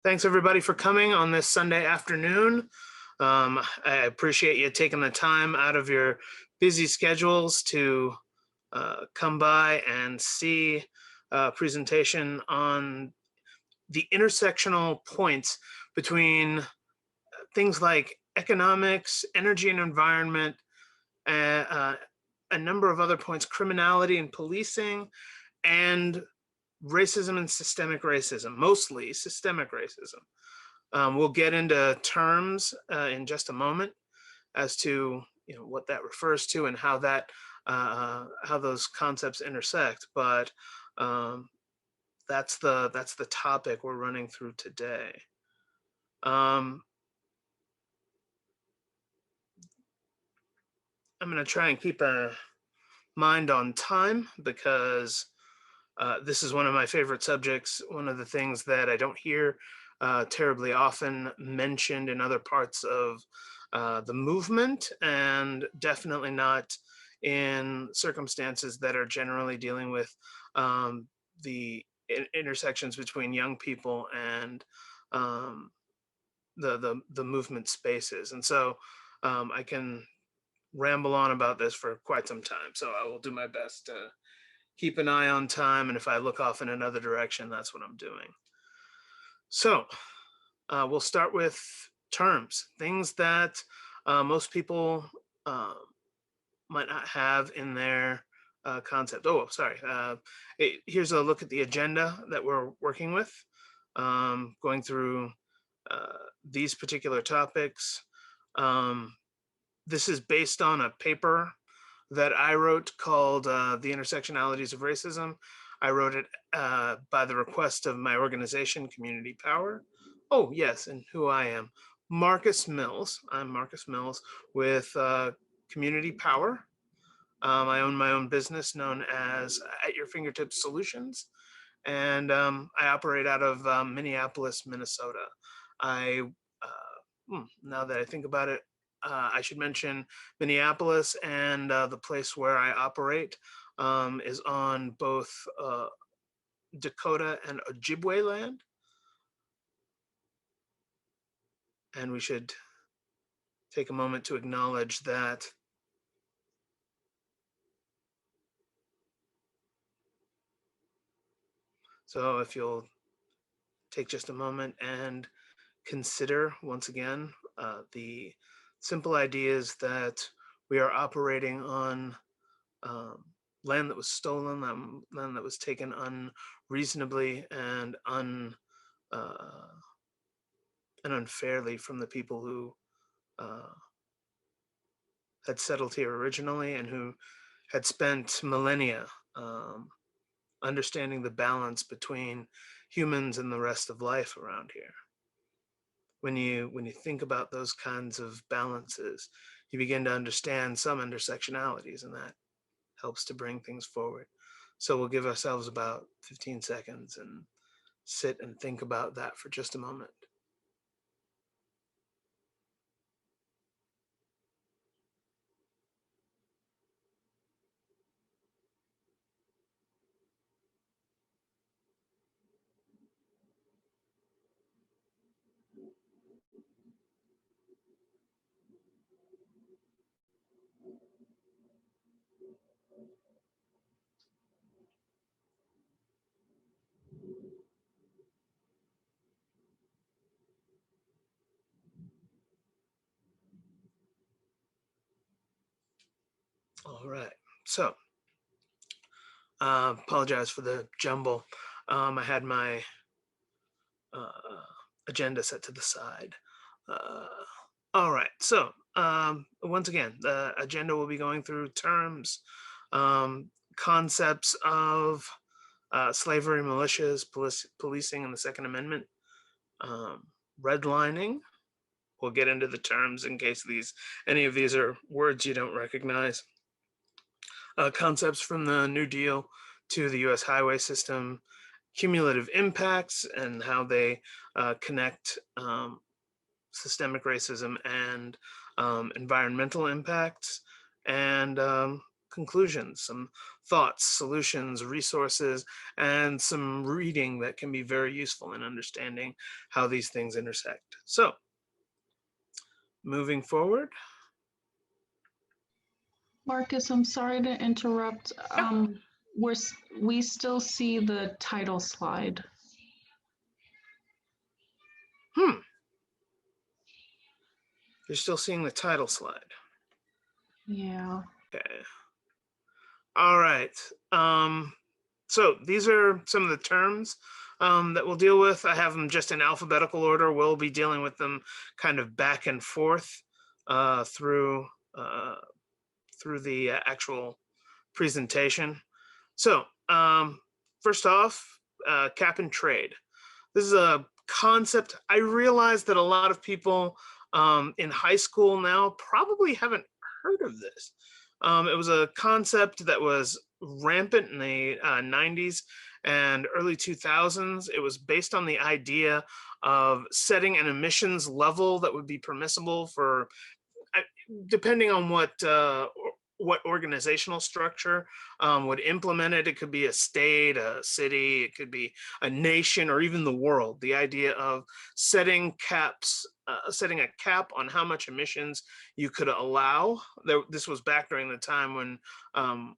Thanks everybody for coming on this Sunday afternoon. I appreciate you taking the time out of your busy schedules to come by and see a presentation on the intersectional points between things like economics, energy and environment, a number of other points, criminality and policing, and racism and systemic racism, mostly systemic racism. We'll get into terms in just a moment as to what that refers to and how that how those concepts intersect. But that's the topic we're running through today. I'm going to try and keep a mind on time because this is one of my favorite subjects. One of the things that I don't hear terribly often mentioned in other parts of the movement, and definitely not in circumstances that are generally dealing with the intersections between young people and the movement spaces. And so I can ramble on about this for quite some time. So I will do my best to keep an eye on time. And if I look off in another direction, that's what I'm doing. So we'll start with terms, things that most people might not have in their concept. Oh, sorry. Here's a look at the agenda that we're working with, going through these particular topics. This is based on a paper that I wrote called The Intersectionalities of Racism. I wrote it by the request of my organization, Community Power. Oh, yes, and who I am. Marcus Mills. I'm Marcus Mills with Community Power. I own my own business known as At Your Fingertips Solutions, and I operate out of Minneapolis, Minnesota. Now that I think about it, I should mention Minneapolis and the place where I operate is on both Dakota and Ojibwe land. And we should take a moment to acknowledge that so if you'll take just a moment and consider once again the simple ideas that we are operating on land that was stolen, land that was taken unreasonably and unfairly from the people who had settled here originally and who had spent millennia understanding the balance between humans and the rest of life around here. When you think about those kinds of balances, you begin to understand some intersectionalities, and that helps to bring things forward. So we'll give ourselves about 15 seconds and sit and think about that for just a moment. All right, so apologize for the jumble. I had my agenda set to the side. All right, so once again, the agenda will be going through terms, concepts of slavery, militias, policing, and the Second Amendment, redlining. We'll get into the terms in case any of these are words you don't recognize. Concepts from the New Deal to the U.S. highway system, cumulative impacts and how they connect systemic racism and environmental impacts, and conclusions, some thoughts, solutions, resources, and some reading that can be very useful in understanding how these things intersect. So, moving forward. Marcus, I'm sorry to interrupt. Yeah. We still see the title slide. You're still seeing the title slide. Yeah. Okay. All right. So these are some of the terms that we'll deal with. I have them just in alphabetical order. We'll be dealing with them kind of back and forth through the actual presentation. So first off, cap and trade. This is a concept. I realize that a lot of people in high school now probably haven't heard of this. It was a concept that was rampant in the 90s and early 2000s. It was based on the idea of setting an emissions level that would be permissible for, depending on what organizational structure would implement it. It could be a state, a city, it could be a nation, or even the world. The idea of setting caps, setting a cap on how much emissions you could allow. This was back during the time when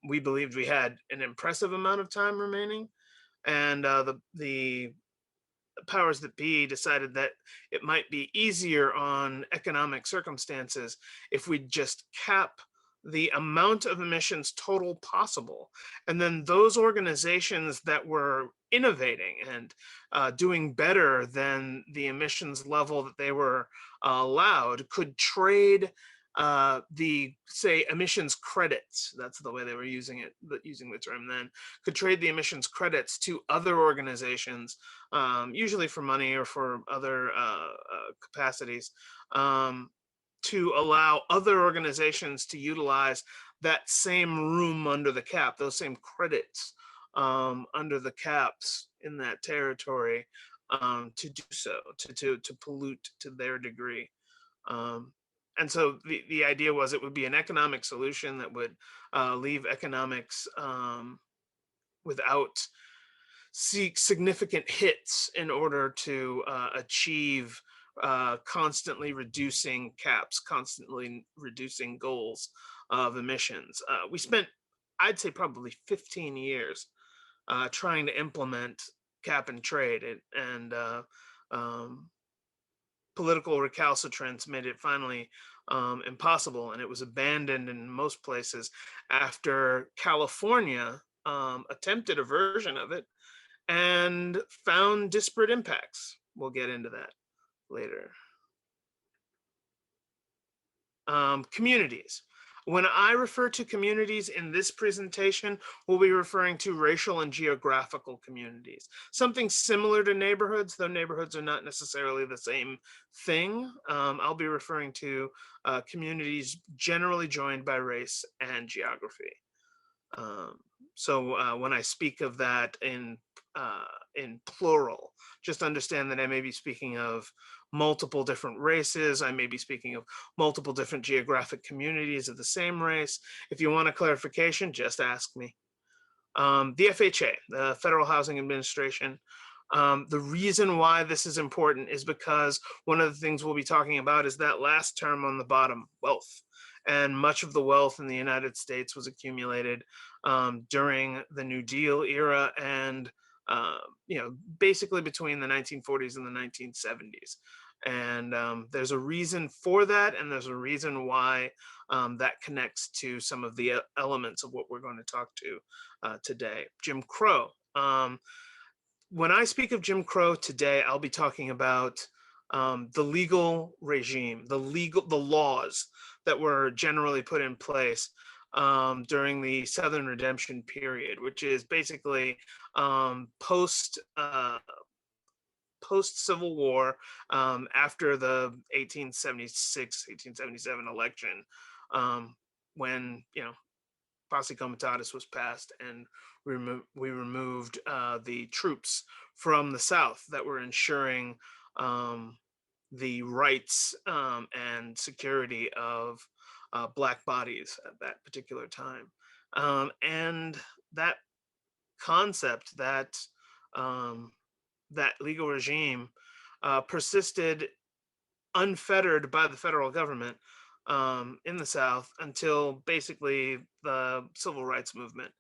we believed we had an impressive amount of time remaining, and the powers that be decided that it might be easier on economic circumstances if we just cap the amount of emissions total possible. And then those organizations that were innovating and doing better than the emissions level that they were allowed could trade the, say, emissions credits. That's the way they were using it, using the term then, could trade the emissions credits to other organizations, usually for money or for other capacities, to allow other organizations to utilize that same room under the cap, those same credits under the caps in that territory, to do so, to pollute to their degree. And so the idea was it would be an economic solution that would leave economics without significant hits in order to achieve constantly reducing caps, constantly reducing goals of emissions. We spent, I'd say, probably 15 years trying to implement cap and trade, and political recalcitrance made it finally impossible, and it was abandoned in most places after California attempted a version of it and found disparate impacts. We'll get into that later. Communities. When I refer to communities in this presentation, we'll be referring to racial and geographical communities. Something similar to neighborhoods, though neighborhoods are not necessarily the same thing. I'll be referring to communities generally joined by race and geography. So when I speak of that in plural, just understand that I may be speaking of multiple different races. I may be speaking of multiple different geographic communities of the same race. If you want a clarification, just ask me. The FHA, the Federal Housing Administration. The reason why this is important is because one of the things we'll be talking about is that last term on the bottom, wealth. And much of the wealth in the United States was accumulated during the New Deal era and basically between the 1940s and the 1970s. And there's a reason for that, and there's a reason why that connects to some of the elements of what we're going to talk to today. Jim Crow. When I speak of Jim Crow today, I'll be talking about the legal regime, the laws that were generally put in place during the Southern Redemption period, which is basically post Civil War, after the 1876, 1877 election, when Posse Comitatus was passed, and we removed the troops from the South that were ensuring the rights and security of Black bodies at that particular time. And that concept, um, that legal regime, persisted unfettered by the federal government in the South until basically the civil rights movement.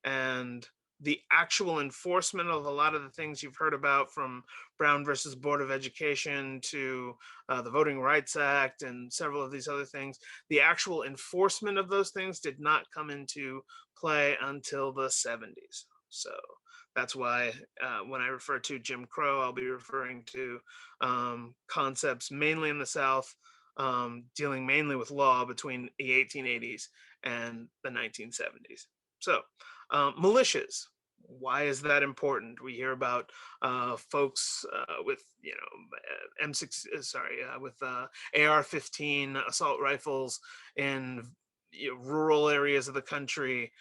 And the actual enforcement of a lot of the things you've heard about, from Brown versus Board of Education to the Voting Rights Act and several of these other things, the actual enforcement of those things did not come into play until the 70s. So that's why when I refer to Jim Crow, I'll be referring to concepts mainly in the South, dealing mainly with law between the 1880s and the 1970s. So, militias. Why is that important? We hear about folks with, M6, sorry, with AR-15 assault rifles in rural areas of the country,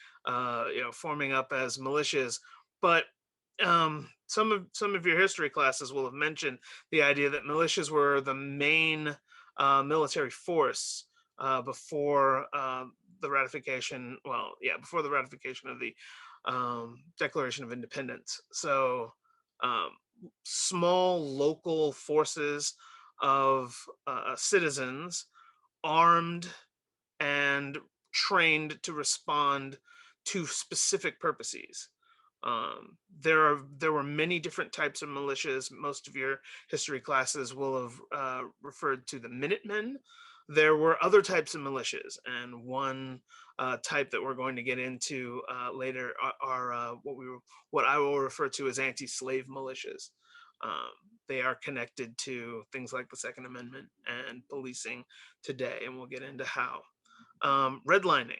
forming up as militias. But some of your history classes will have mentioned the idea that militias were the main military force before the ratification. Well, yeah, before the ratification of the Declaration of Independence. So um, small local forces of citizens, armed and trained to respond to specific purposes. There were many different types of militias. Most of your history classes will have referred to the Minutemen. There were other types of militias, and one type that we're going to get into later are what I will refer to as anti-slave militias. Um, they are connected to things like the Second Amendment and policing today, and we'll get into how. Redlining,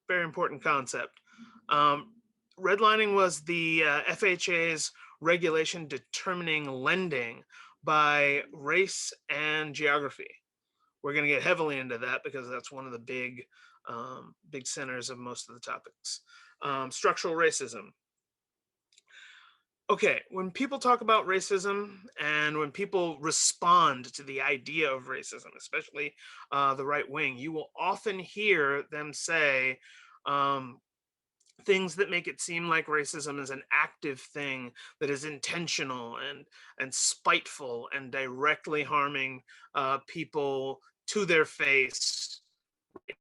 very important concept. Um, Redlining was the FHA's regulation determining lending by race and geography. We're going to get heavily into that because that's one of the big centers of most of the topics. Structural racism. Okay, when people talk about racism and when people respond to the idea of racism, especially the right wing, you will often hear them say um, things that make it seem like racism is an active thing that is intentional and spiteful and directly harming people to their face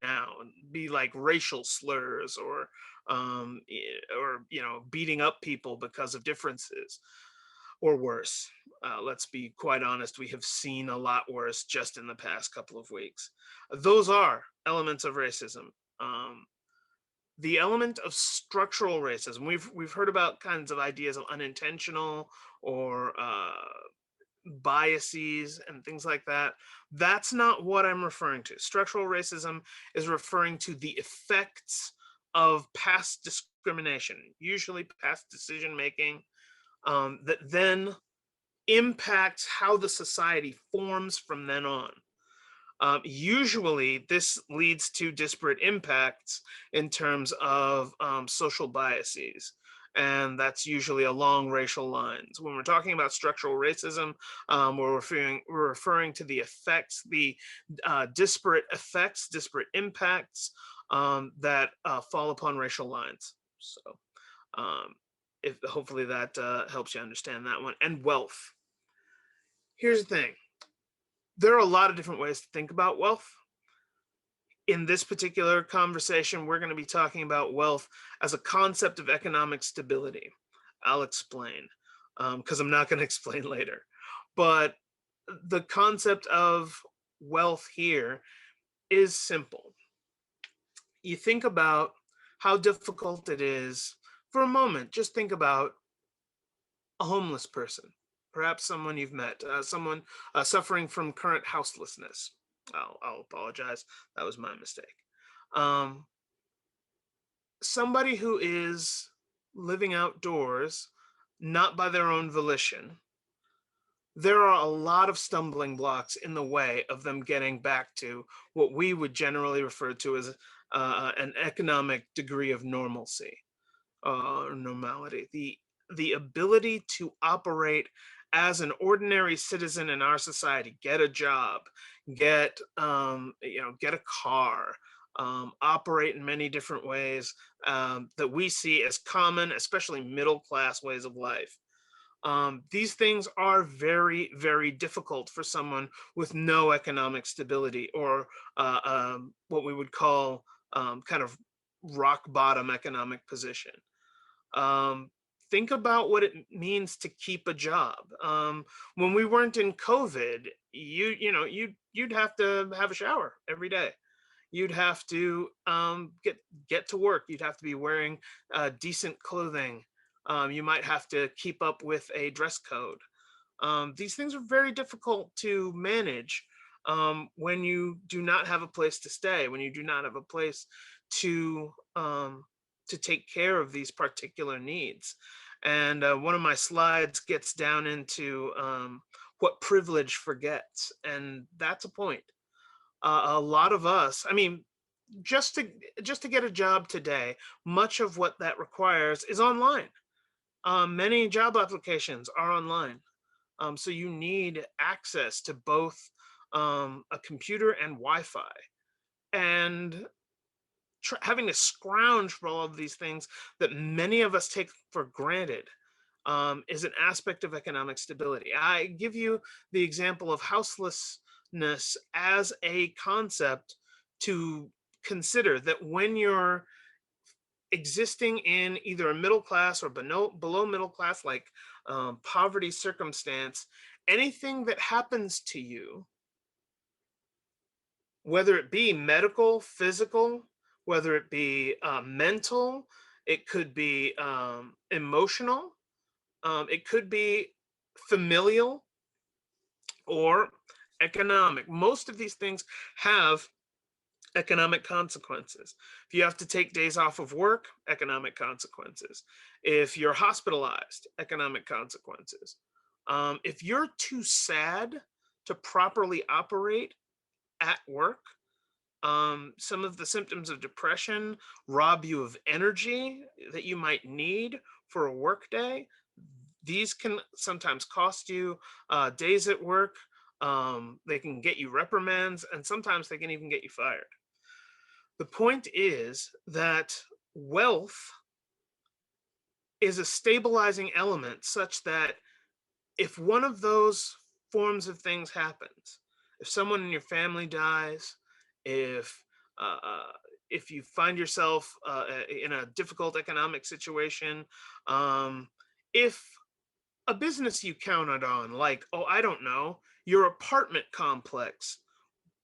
now, be like racial slurs or beating up people because of differences, or worse. Let's be quite honest, we have seen a lot worse just in the past couple of weeks. Those are elements of racism. um, the element of structural racism, we've heard about kinds of ideas of unintentional or biases and things like that. That's not what I'm referring to. Structural racism is referring to the effects of past discrimination, usually past decision making, that then impacts how the society forms from then on. Usually, this leads to disparate impacts in terms of social biases, and that's usually along racial lines. When we're talking about structural racism, we're referring to the effects, the disparate effects, disparate impacts that fall upon racial lines. So, um, if hopefully that helps you understand that one. And wealth. Here's the thing: there are a lot of different ways to think about wealth. In this particular conversation, we're going to be talking about wealth as a concept of economic stability. I'll explain because I'm not going to explain later. But the concept of wealth here is simple. You think about how difficult it is for a moment. Just think about a homeless person, perhaps someone you've met, someone suffering from current houselessness. I'll apologize. That was my mistake. Um, Somebody who is living outdoors, not by their own volition, there are a lot of stumbling blocks in the way of them getting back to what we would generally refer to as an economic degree of normalcy or normality. The ability to operate as an ordinary citizen in our society, get a job, get a car, operate in many different ways that we see as common, especially middle class ways of life. These things are very, very difficult for someone with no economic stability or what we would call kind of rock bottom economic position. Um, think about what it means to keep a job. When we weren't in COVID, you'd have to have a shower every day. You'd have to get to work. You'd have to be wearing decent clothing. You might have to keep up with a dress code. These things are very difficult to manage when you do not have a place to stay, when you do not have a place to take care of these particular needs. And one of my slides gets down into what privilege forgets, and that's a point. A lot of us, I mean, just to get a job today, much of what that requires is online. Many job applications are online. So you need access to both a computer and Wi-Fi. And having to scrounge for all of these things that many of us take for granted is an aspect of economic stability. I give you the example of houselessness as a concept to consider, that when you're existing in either a middle class or below middle class, like poverty circumstance, anything that happens to you, whether it be medical, physical, whether it be mental, it could be emotional, it could be familial or economic. Most of these things have economic consequences. If you have to take days off of work, economic consequences. If you're hospitalized, economic consequences. If you're too sad to properly operate at work, some of the symptoms of depression rob you of energy that you might need for a work day. These can sometimes cost you days at work. They can get you reprimands, and sometimes they can even get you fired. The point is that wealth is a stabilizing element, such that if one of those forms of things happens, if someone in your family dies, if you find yourself in a difficult economic situation, if a business you counted on, like, oh, I don't know, your apartment complex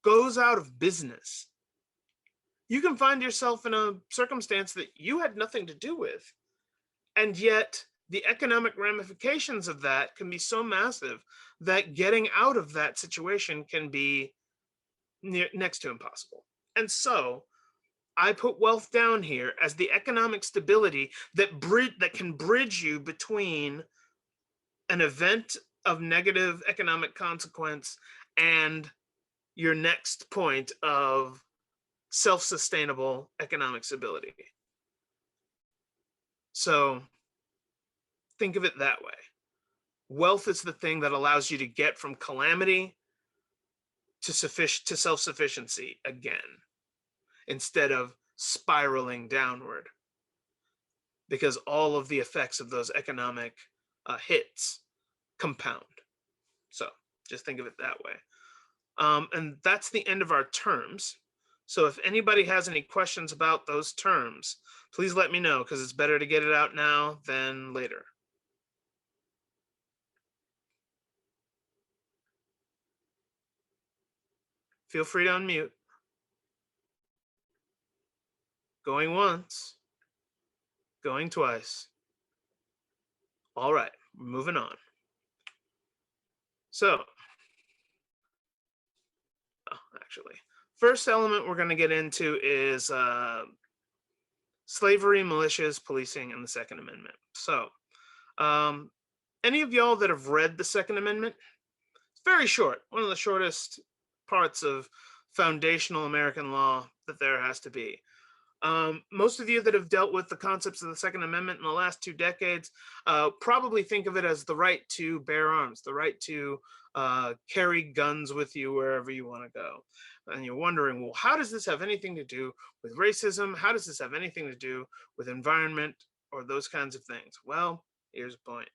goes out of business, you can find yourself in a circumstance that you had nothing to do with. And yet, the economic ramifications of that can be so massive that getting out of that situation can be next to impossible. And so, I put wealth down here as the economic stability that can bridge you between an event of negative economic consequence and your next point of self-sustainable economic stability. So think of it that way. Wealth is the thing that allows you to get from calamity to self-sufficiency again, instead of spiraling downward, because all of the effects of those economic hits compound. So just think of it that way. And that's the end of our terms. So if anybody has any questions about those terms, please let me know, because it's better to get it out now than later. Feel free to unmute. Going once, going twice. All right, moving on. So, actually, first element we're going to get into is slavery, militias, policing, and the Second Amendment. So, any of y'all that have read the Second Amendment? It's very short, one of the shortest parts of foundational American law that there has to be. Most of you that have dealt with the concepts of the Second Amendment in the last 2 decades probably think of it as the right to bear arms, the right to carry guns with you wherever you want to go. And you're wondering, well, how does this have anything to do with racism? How does this have anything to do with environment or those kinds of things? Well, here's the point.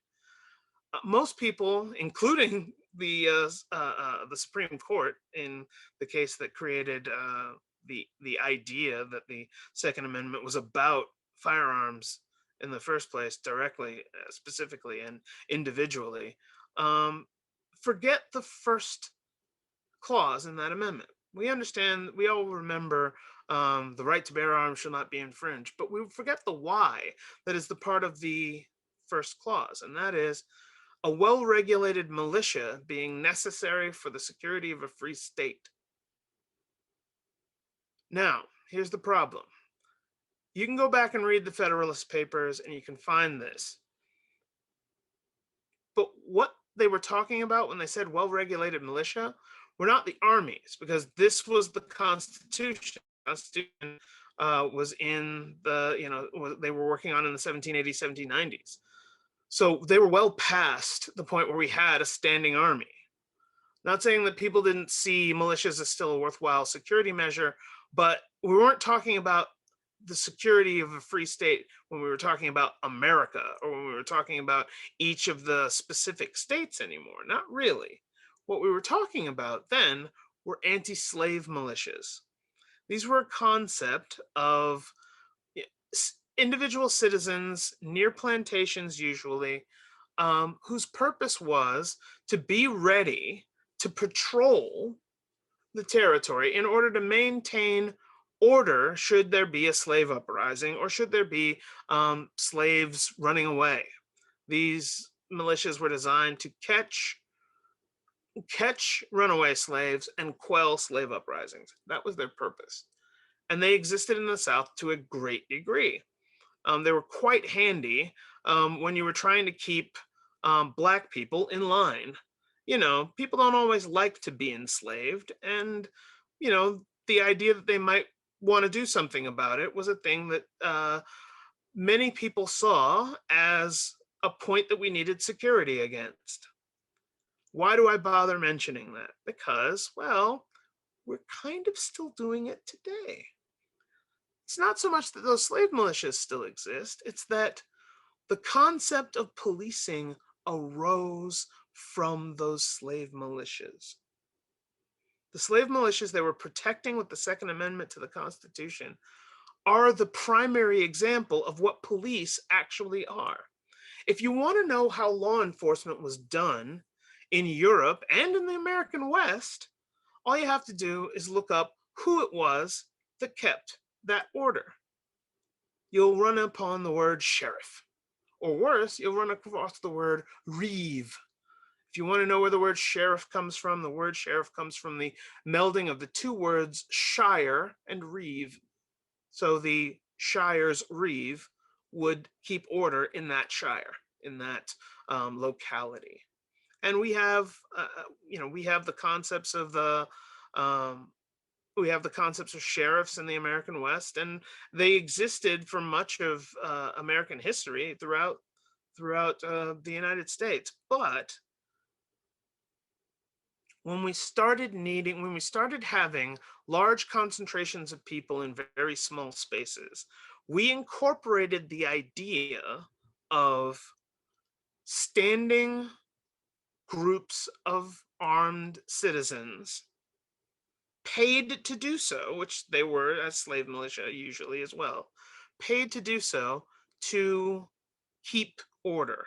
Most people, including the Supreme Court in the case that created the idea that the Second Amendment was about firearms in the first place, directly, specifically, and individually, um, forget the first clause in that amendment. We understand, we all remember the right to bear arms shall not be infringed, but we forget the why that is the part of the first clause, and that is a well-regulated militia being necessary for the security of a free state. Now, here's the problem. You can go back and read the Federalist Papers and you can find this. But what they were talking about when they said well-regulated militia were not the armies, because this was the Constitution. Constitution was in the, they were working on in the 1780s, 1790s. So they were well past the point where we had a standing army. Not saying that people didn't see militias as still a worthwhile security measure, but we weren't talking about the security of a free state when we were talking about America or when we were talking about each of the specific states anymore. Not really. What we were talking about then were anti-slave militias. These were a concept of individual citizens near plantations, usually, whose purpose was to be ready to patrol the territory in order to maintain order should there be a slave uprising or should there be slaves running away. These militias were designed to catch runaway slaves and quell slave uprisings. That was their purpose. And they existed in the South to a great degree. They were quite handy when you were trying to keep Black people in line. People don't always like to be enslaved, and the idea that they might want to do something about it was a thing that many people saw as a point that we needed security against. Why do I bother mentioning that? Because, well, we're kind of still doing it today. It's not so much that those slave militias still exist, it's that the concept of policing arose from those slave militias. The slave militias they were protecting with the Second Amendment to the Constitution are the primary example of what police actually are. If you want to know how law enforcement was done in Europe and in the American West, all you have to do is look up who it was that kept that order. You'll run upon the word sheriff, or worse, you'll run across the word reeve. If you want to know where the word sheriff comes from, the word sheriff comes from the melding of the two words shire and reeve. So the shire's reeve would keep order in that shire, in that locality. And we have, we have the concepts of sheriffs in the American West, and they existed for much of American history throughout the United States. But when we started having large concentrations of people in very small spaces, we incorporated the idea of standing groups of armed citizens paid to do so, which they were as slave militia usually as well, paid to do so to keep order.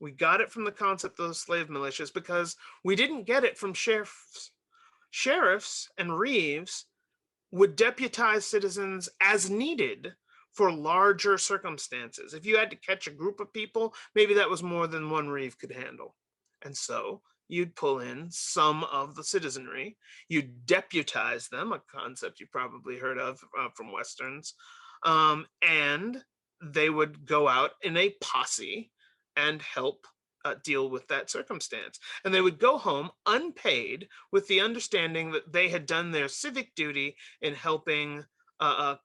We got it from the concept of those slave militias because we didn't get it from sheriffs. Sheriffs and reeves would deputize citizens as needed for larger circumstances. If you had to catch a group of people, maybe that was more than one reeve could handle. And so you'd pull in some of the citizenry, you'd deputize them, a concept you probably heard of from Westerns, and they would go out in a posse and help deal with that circumstance. And they would go home unpaid with the understanding that they had done their civic duty in helping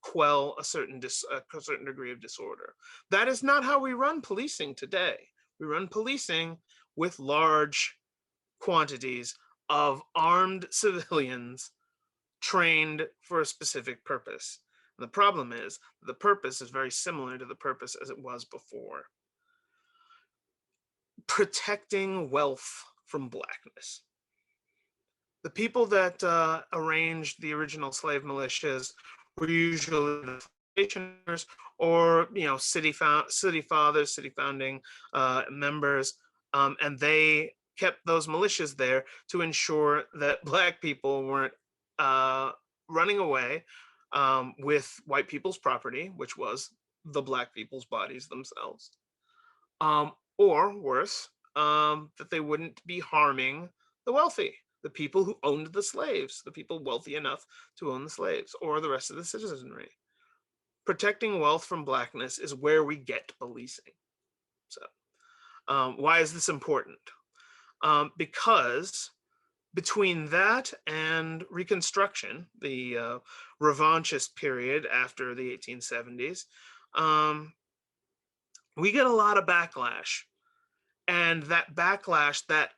quell a certain degree of disorder. That is not how we run policing today. We run policing with large quantities of armed civilians trained for a specific purpose. And the problem is the purpose is very similar to the purpose as it was before. Protecting wealth from blackness. The people that arranged the original slave militias were usually the foundationers, or city fathers, city founding members, and they kept those militias there to ensure that black people weren't uh, running away with white people's property, which was the black people's bodies themselves, or worse, that they wouldn't be harming the wealthy, the people who owned the slaves, the people wealthy enough to own the slaves, or the rest of the citizenry. Protecting wealth from blackness is where we get policing. So, why is this important? Because between that and Reconstruction, the revanchist period after the 1870s, we get a lot of backlash. And that backlash, that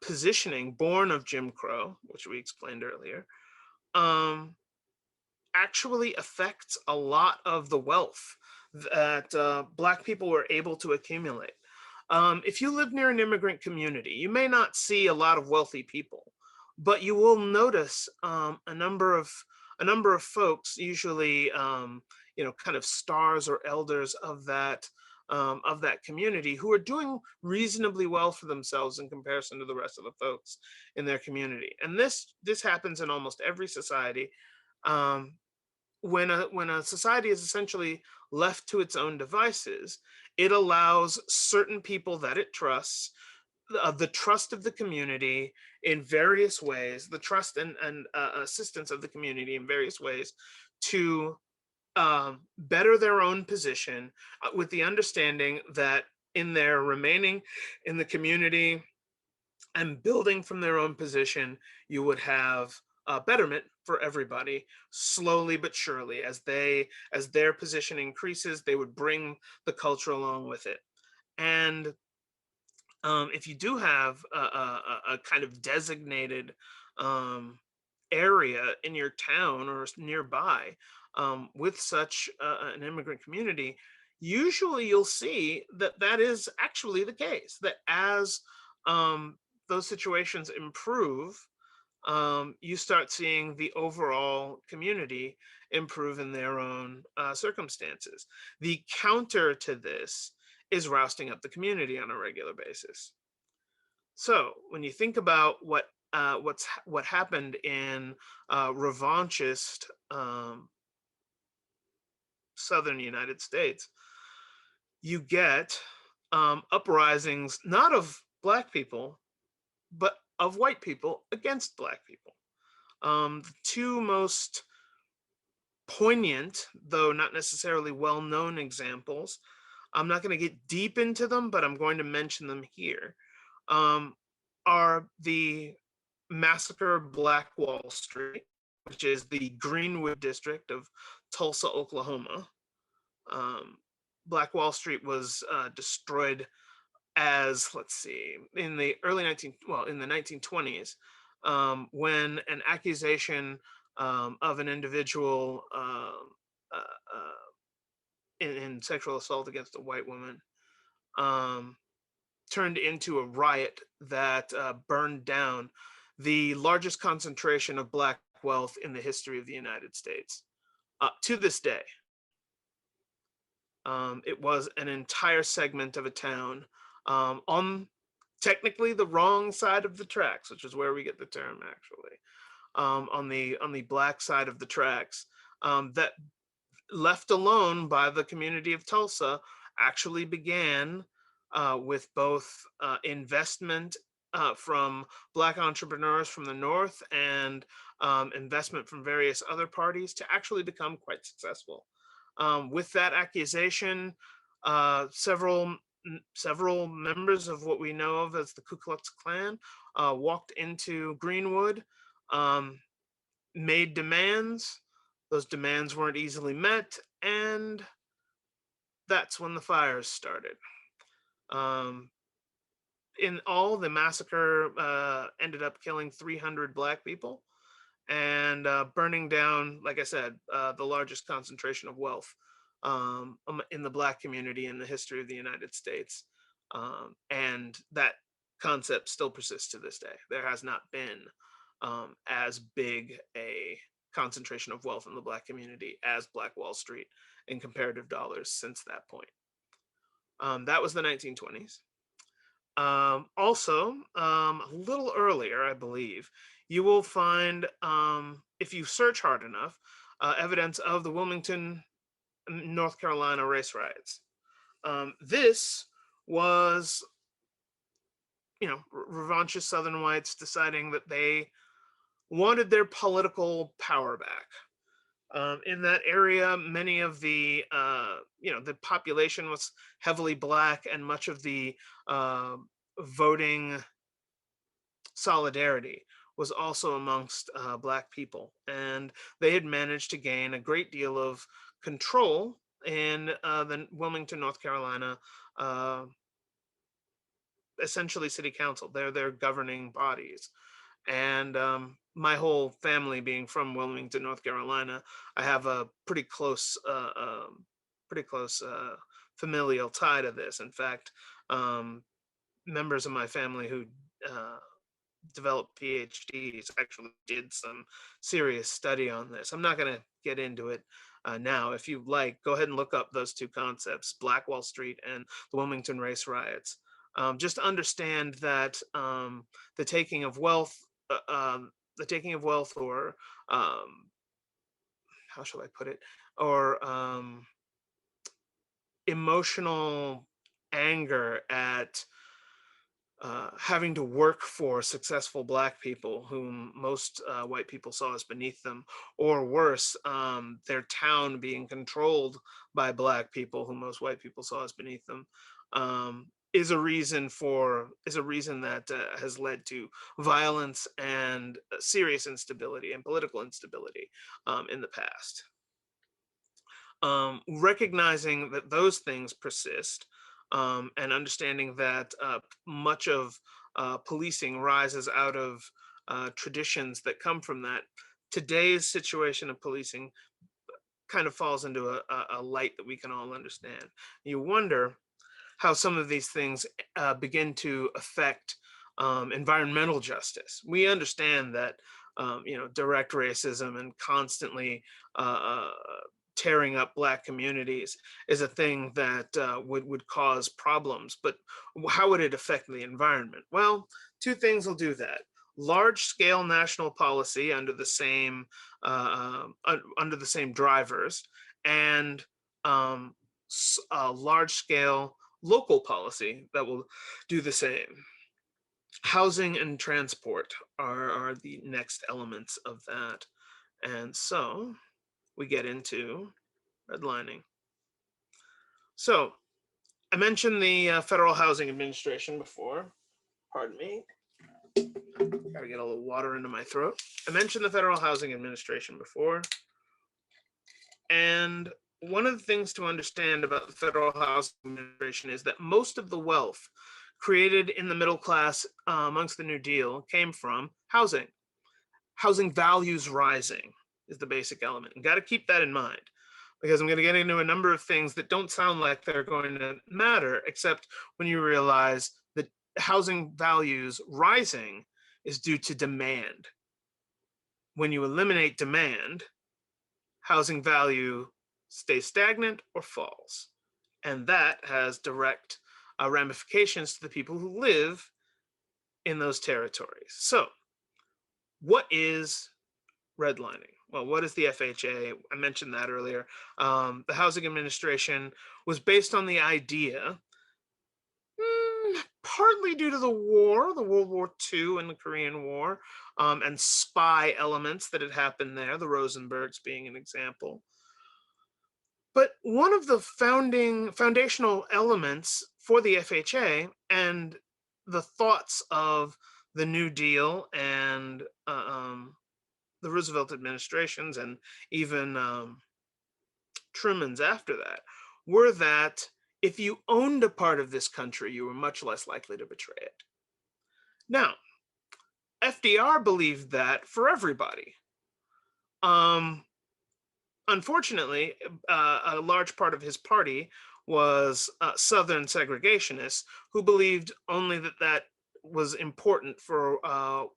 positioning born of Jim Crow, which we explained earlier, actually affects a lot of the wealth that Black people were able to accumulate. If you live near an immigrant community, you may not see a lot of wealthy people, but you will notice a number of folks, usually kind of stars or elders of that community, who are doing reasonably well for themselves in comparison to the rest of the folks in their community. And this happens in almost every society. Um, when a society is essentially left to its own devices, it allows certain people that it trusts, the trust of the community in various ways, the trust and assistance of the community in various ways, to better their own position, with the understanding that in their remaining in the community and building from their own position, you would have betterment for everybody, slowly but surely. As their position increases, they would bring the culture along with it. And if you do have a kind of designated area in your town or nearby, with such an immigrant community, usually you'll see that that is actually the case. That as those situations improve, you start seeing the overall community improve in their own circumstances. The counter to this is rousting up the community on a regular basis. So when you think about what happened in revanchist southern United States, you get uprisings not of Black people, but of white people against Black people. The two most poignant, though not necessarily well-known examples, I'm not going to get deep into them, but I'm going to mention them here, um, are the Massacre of Black Wall Street, which is the Greenwood district of Tulsa, Oklahoma. Black Wall Street was destroyed as, let's see, in the in the 1920s, when an accusation of an individual in sexual assault against a white woman turned into a riot that burned down the largest concentration of Black wealth in the history of the United States. To this day, it was an entire segment of a town on technically the wrong side of the tracks, which is where we get the term actually, on the Black side of the tracks, that, left alone by the community of Tulsa, actually began with both investment from Black entrepreneurs from the North and investment from various other parties to actually become quite successful. With that accusation, several members of what we know of as the Ku Klux Klan walked into Greenwood, made demands. Those demands weren't easily met, and that's when the fires started. In all, the massacre ended up killing 300 Black people, and burning down, like I said, the largest concentration of wealth in the Black community in the history of the United States. And that concept still persists to this day. There has not been as big a concentration of wealth in the Black community as Black Wall Street in comparative dollars since that point. That was the 1920s. Also, a little earlier, I believe, you will find, if you search hard enough, evidence of the Wilmington, North Carolina race riots. This was, revanchist Southern whites deciding that they wanted their political power back. In that area, many of the population was heavily Black, and much of the voting solidarity was also amongst Black people. And they had managed to gain a great deal of control in the Wilmington, North Carolina, essentially city council. They're their governing bodies. And my whole family being from Wilmington, North Carolina, I have a pretty close familial tie to this. In fact, members of my family who developed PhDs actually did some serious study on this. I'm not going to get into it now. If you like, go ahead and look up those two concepts, Black Wall Street and the Wilmington race riots. Just understand that the taking of wealth, or how shall I put it, or emotional anger at having to work for successful Black people whom most white people saw as beneath them, or worse, their town being controlled by Black people whom most white people saw as beneath them, is a reason that has led to violence and serious instability and political instability in the past. Recognizing that those things persist, and understanding that much of policing rises out of traditions that come from that, today's situation of policing kind of falls into a light that we can all understand. You wonder how some of these things begin to affect environmental justice. We understand that direct racism and constantly tearing up Black communities is a thing that would cause problems. But how would it affect the environment? Well, two things will do that: large-scale national policy under the same drivers, and large-scale local policy that will do the same. Housing and transport are the next elements of that. And so we get into redlining. So I mentioned the Federal Housing Administration before. Pardon me. Gotta get a little water into my throat. I mentioned the Federal Housing Administration before. And one of the things to understand about the Federal Housing Administration is that most of the wealth created in the middle class amongst the New Deal came from housing. Housing values rising is the basic element. You got to keep that in mind, because I'm going to get into a number of things that don't sound like they're going to matter, except when you realize that housing values rising is due to demand. When you eliminate demand, housing value stays stagnant or falls. And that has direct ramifications to the people who live in those territories. So, what is redlining? Well, what is the FHA? I mentioned that earlier. The Housing Administration was based on the idea, partly due to the World War II and the Korean War, and spy elements that had happened there, the Rosenbergs being an example. But one of the foundational elements for the FHA and the thoughts of the New Deal and the Roosevelt administrations, and even Truman's after that, were that if you owned a part of this country, you were much less likely to betray it. Now, FDR believed that for everybody. Unfortunately, a large part of his party was Southern segregationists who believed only that that was important for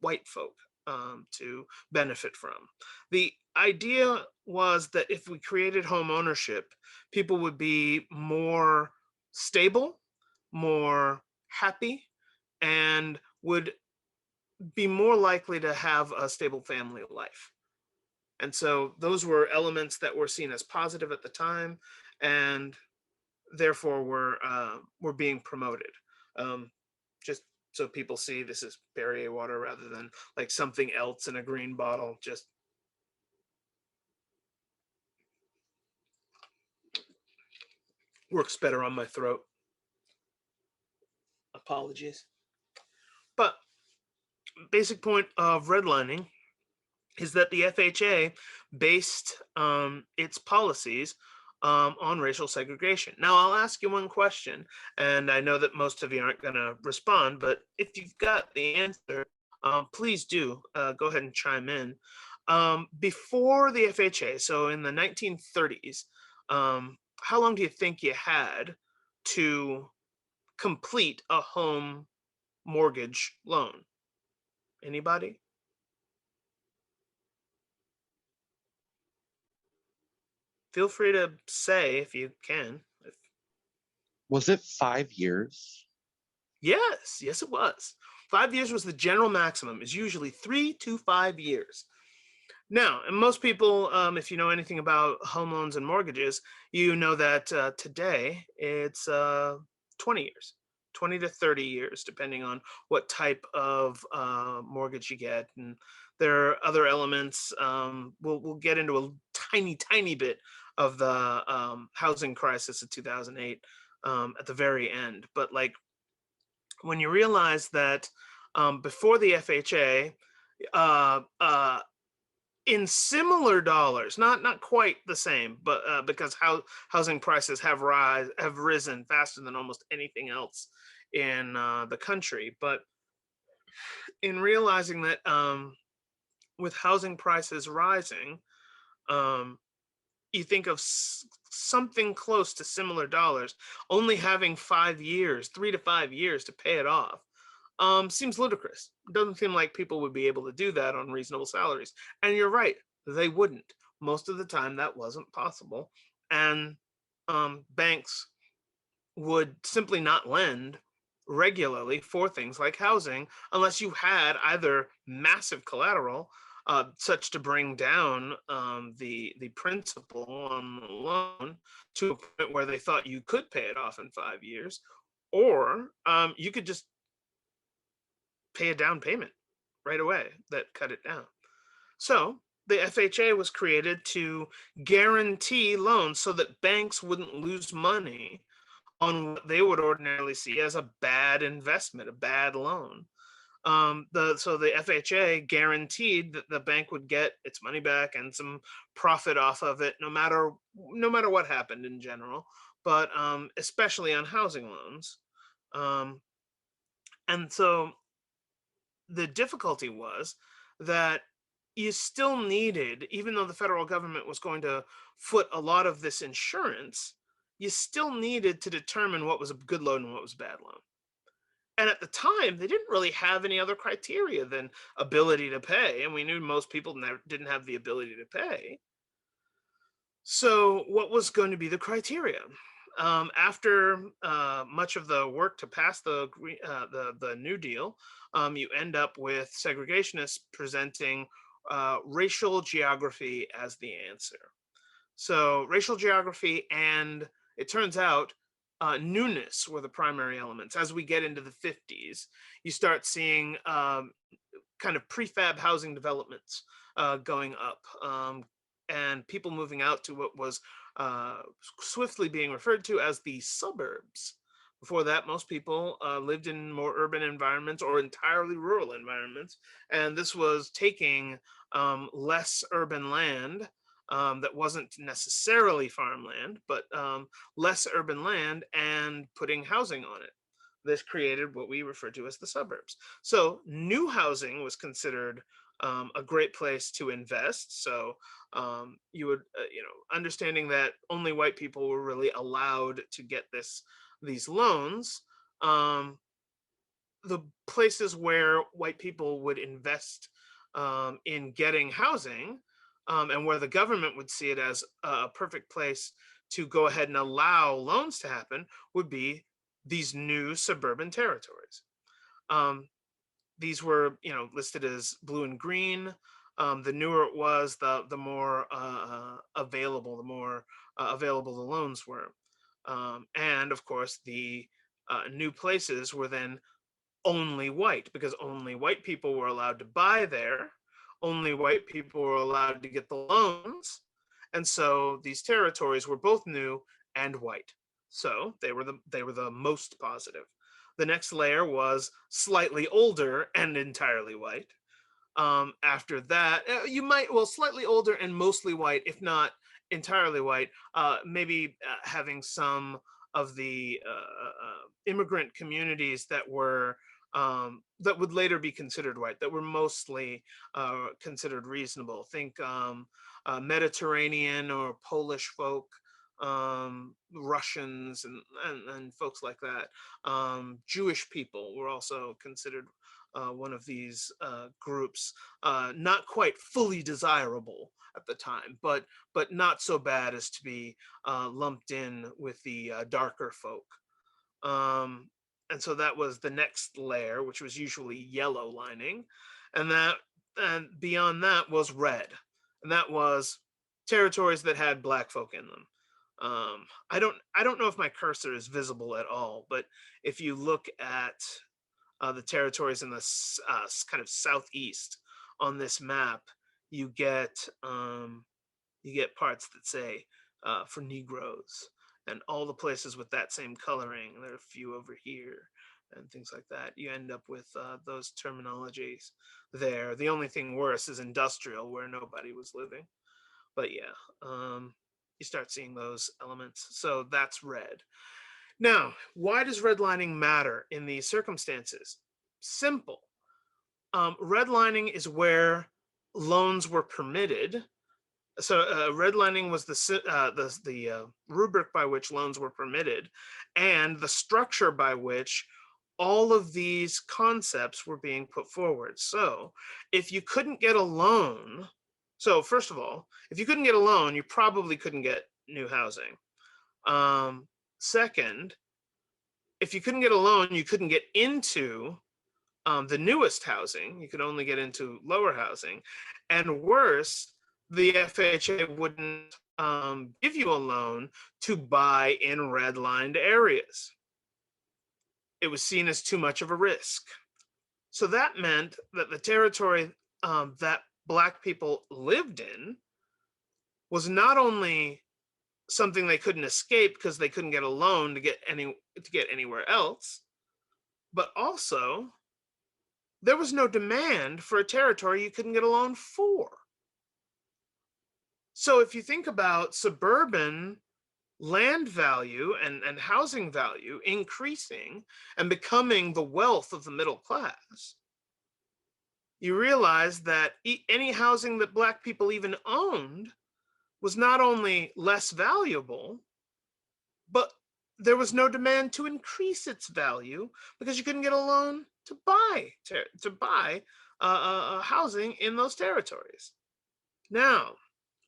white folk to benefit from. The idea was that if we created home ownership, people would be more stable, more happy, and would be more likely to have a stable family life. And so those were elements that were seen as positive at the time, and therefore were being promoted. Um, just so people see this is Perrier water rather than like something else in a green bottle. Just works better on my throat. Apologies. But basic point of redlining is that the FHA based its policies on racial segregation. Now, I'll ask you one question, and I know that most of you aren't going to respond, but if you've got the answer, please do go ahead and chime in. Before the FHA, so in the 1930s, how long do you think you had to complete a home mortgage loan? Anybody? Feel free to say if you can. Was it 5 years? Yes, yes, it was. 5 years was the general maximum. Is usually 3 to 5 years. Now, and most people, if you know anything about home loans and mortgages, you know that today it's 20 years, 20 to 30 years, depending on what type of mortgage you get. And there are other elements. We'll get into a tiny bit of the housing crisis of 2008 at the very end. But like when you realize that before the FHA, uh, uh, in similar dollars, not quite the same, but because housing prices have risen faster than almost anything else in the country. But in realizing that with housing prices rising, um, you think of something close to similar dollars, only having 5 years, 3 to 5 years to pay it off, seems ludicrous. Doesn't seem like people would be able to do that on reasonable salaries. And you're right, they wouldn't. Most of the time, that wasn't possible. And banks would simply not lend regularly for things like housing unless you had either massive collateral, such to bring down the principal on the loan to a point where they thought you could pay it off in 5 years, or you could just pay a down payment right away that cut it down. So the FHA was created to guarantee loans so that banks wouldn't lose money on what they would ordinarily see as a bad investment, a bad loan. So the FHA guaranteed that the bank would get its money back and some profit off of it, no matter what happened in general, but especially on housing loans. Um, and so the difficulty was that you still needed, even though the federal government was going to foot a lot of this insurance, you still needed to determine what was a good loan and what was a bad loan. And at the time, they didn't really have any other criteria than ability to pay. And we knew most people didn't have the ability to pay. So, what was going to be the criteria? After much of the work to pass the New Deal, you end up with segregationists presenting racial geography as the answer. So, racial geography and it turns out newness were the primary elements. As we get into the 50s, you start seeing kind of prefab housing developments going up, and people moving out to what was swiftly being referred to as the suburbs. Before that, most people lived in more urban environments or entirely rural environments, and this was taking less urban land that wasn't necessarily farmland, but less urban land and putting housing on it. This created what we refer to as the suburbs. So new housing was considered a great place to invest. So you would, understanding that only white people were really allowed to get these loans. The places where white people would invest in getting housing, and where the government would see it as a perfect place to go ahead and allow loans to happen, would be these new suburban territories. Um, these were, listed as blue and green. The newer it was, the more available, available the loans were. And of course, the new places were then only white, because only white people were allowed to buy there. Only white people were allowed to get the loans. And so these territories were both new and white. So they were the most positive. The next layer was slightly older and entirely white. After that, slightly older and mostly white, if not entirely white, maybe having some of the immigrant communities that would later be considered white, that were mostly considered reasonable. Think Mediterranean or Polish folk, Russians, and folks like that. Jewish people were also considered one of these groups, not quite fully desirable at the time, but not so bad as to be lumped in with the darker folk. And so that was the next layer, which was usually yellow lining, and beyond that was red, and that was territories that had black folk in them. I don't know if my cursor is visible at all, but if you look at the territories in the kind of southeast on this map, you get parts that say for Negroes, and all the places with that same coloring. There are a few over here and things like that. You end up with those terminologies there. The only thing worse is industrial, where nobody was living. But yeah, you start seeing those elements. So that's red. Now, why does redlining matter in these circumstances? Simple. Redlining is where loans were permitted. So redlining was the rubric by which loans were permitted, and the structure by which all of these concepts were being put forward. So if you couldn't get a loan, so first of all, if you couldn't get a loan, you probably couldn't get new housing. Second, if you couldn't get a loan, you couldn't get into the newest housing. You could only get into lower housing. And worse, the FHA wouldn't give you a loan to buy in redlined areas. It was seen as too much of a risk. So that meant that the territory that Black people lived in was not only something they couldn't escape because they couldn't get a loan to get anywhere else, but also there was no demand for a territory you couldn't get a loan for. So if you think about suburban land value and housing value increasing and becoming the wealth of the middle class, you realize that any housing that Black people even owned was not only less valuable, but there was no demand to increase its value because you couldn't get a loan to buy housing in those territories. Now,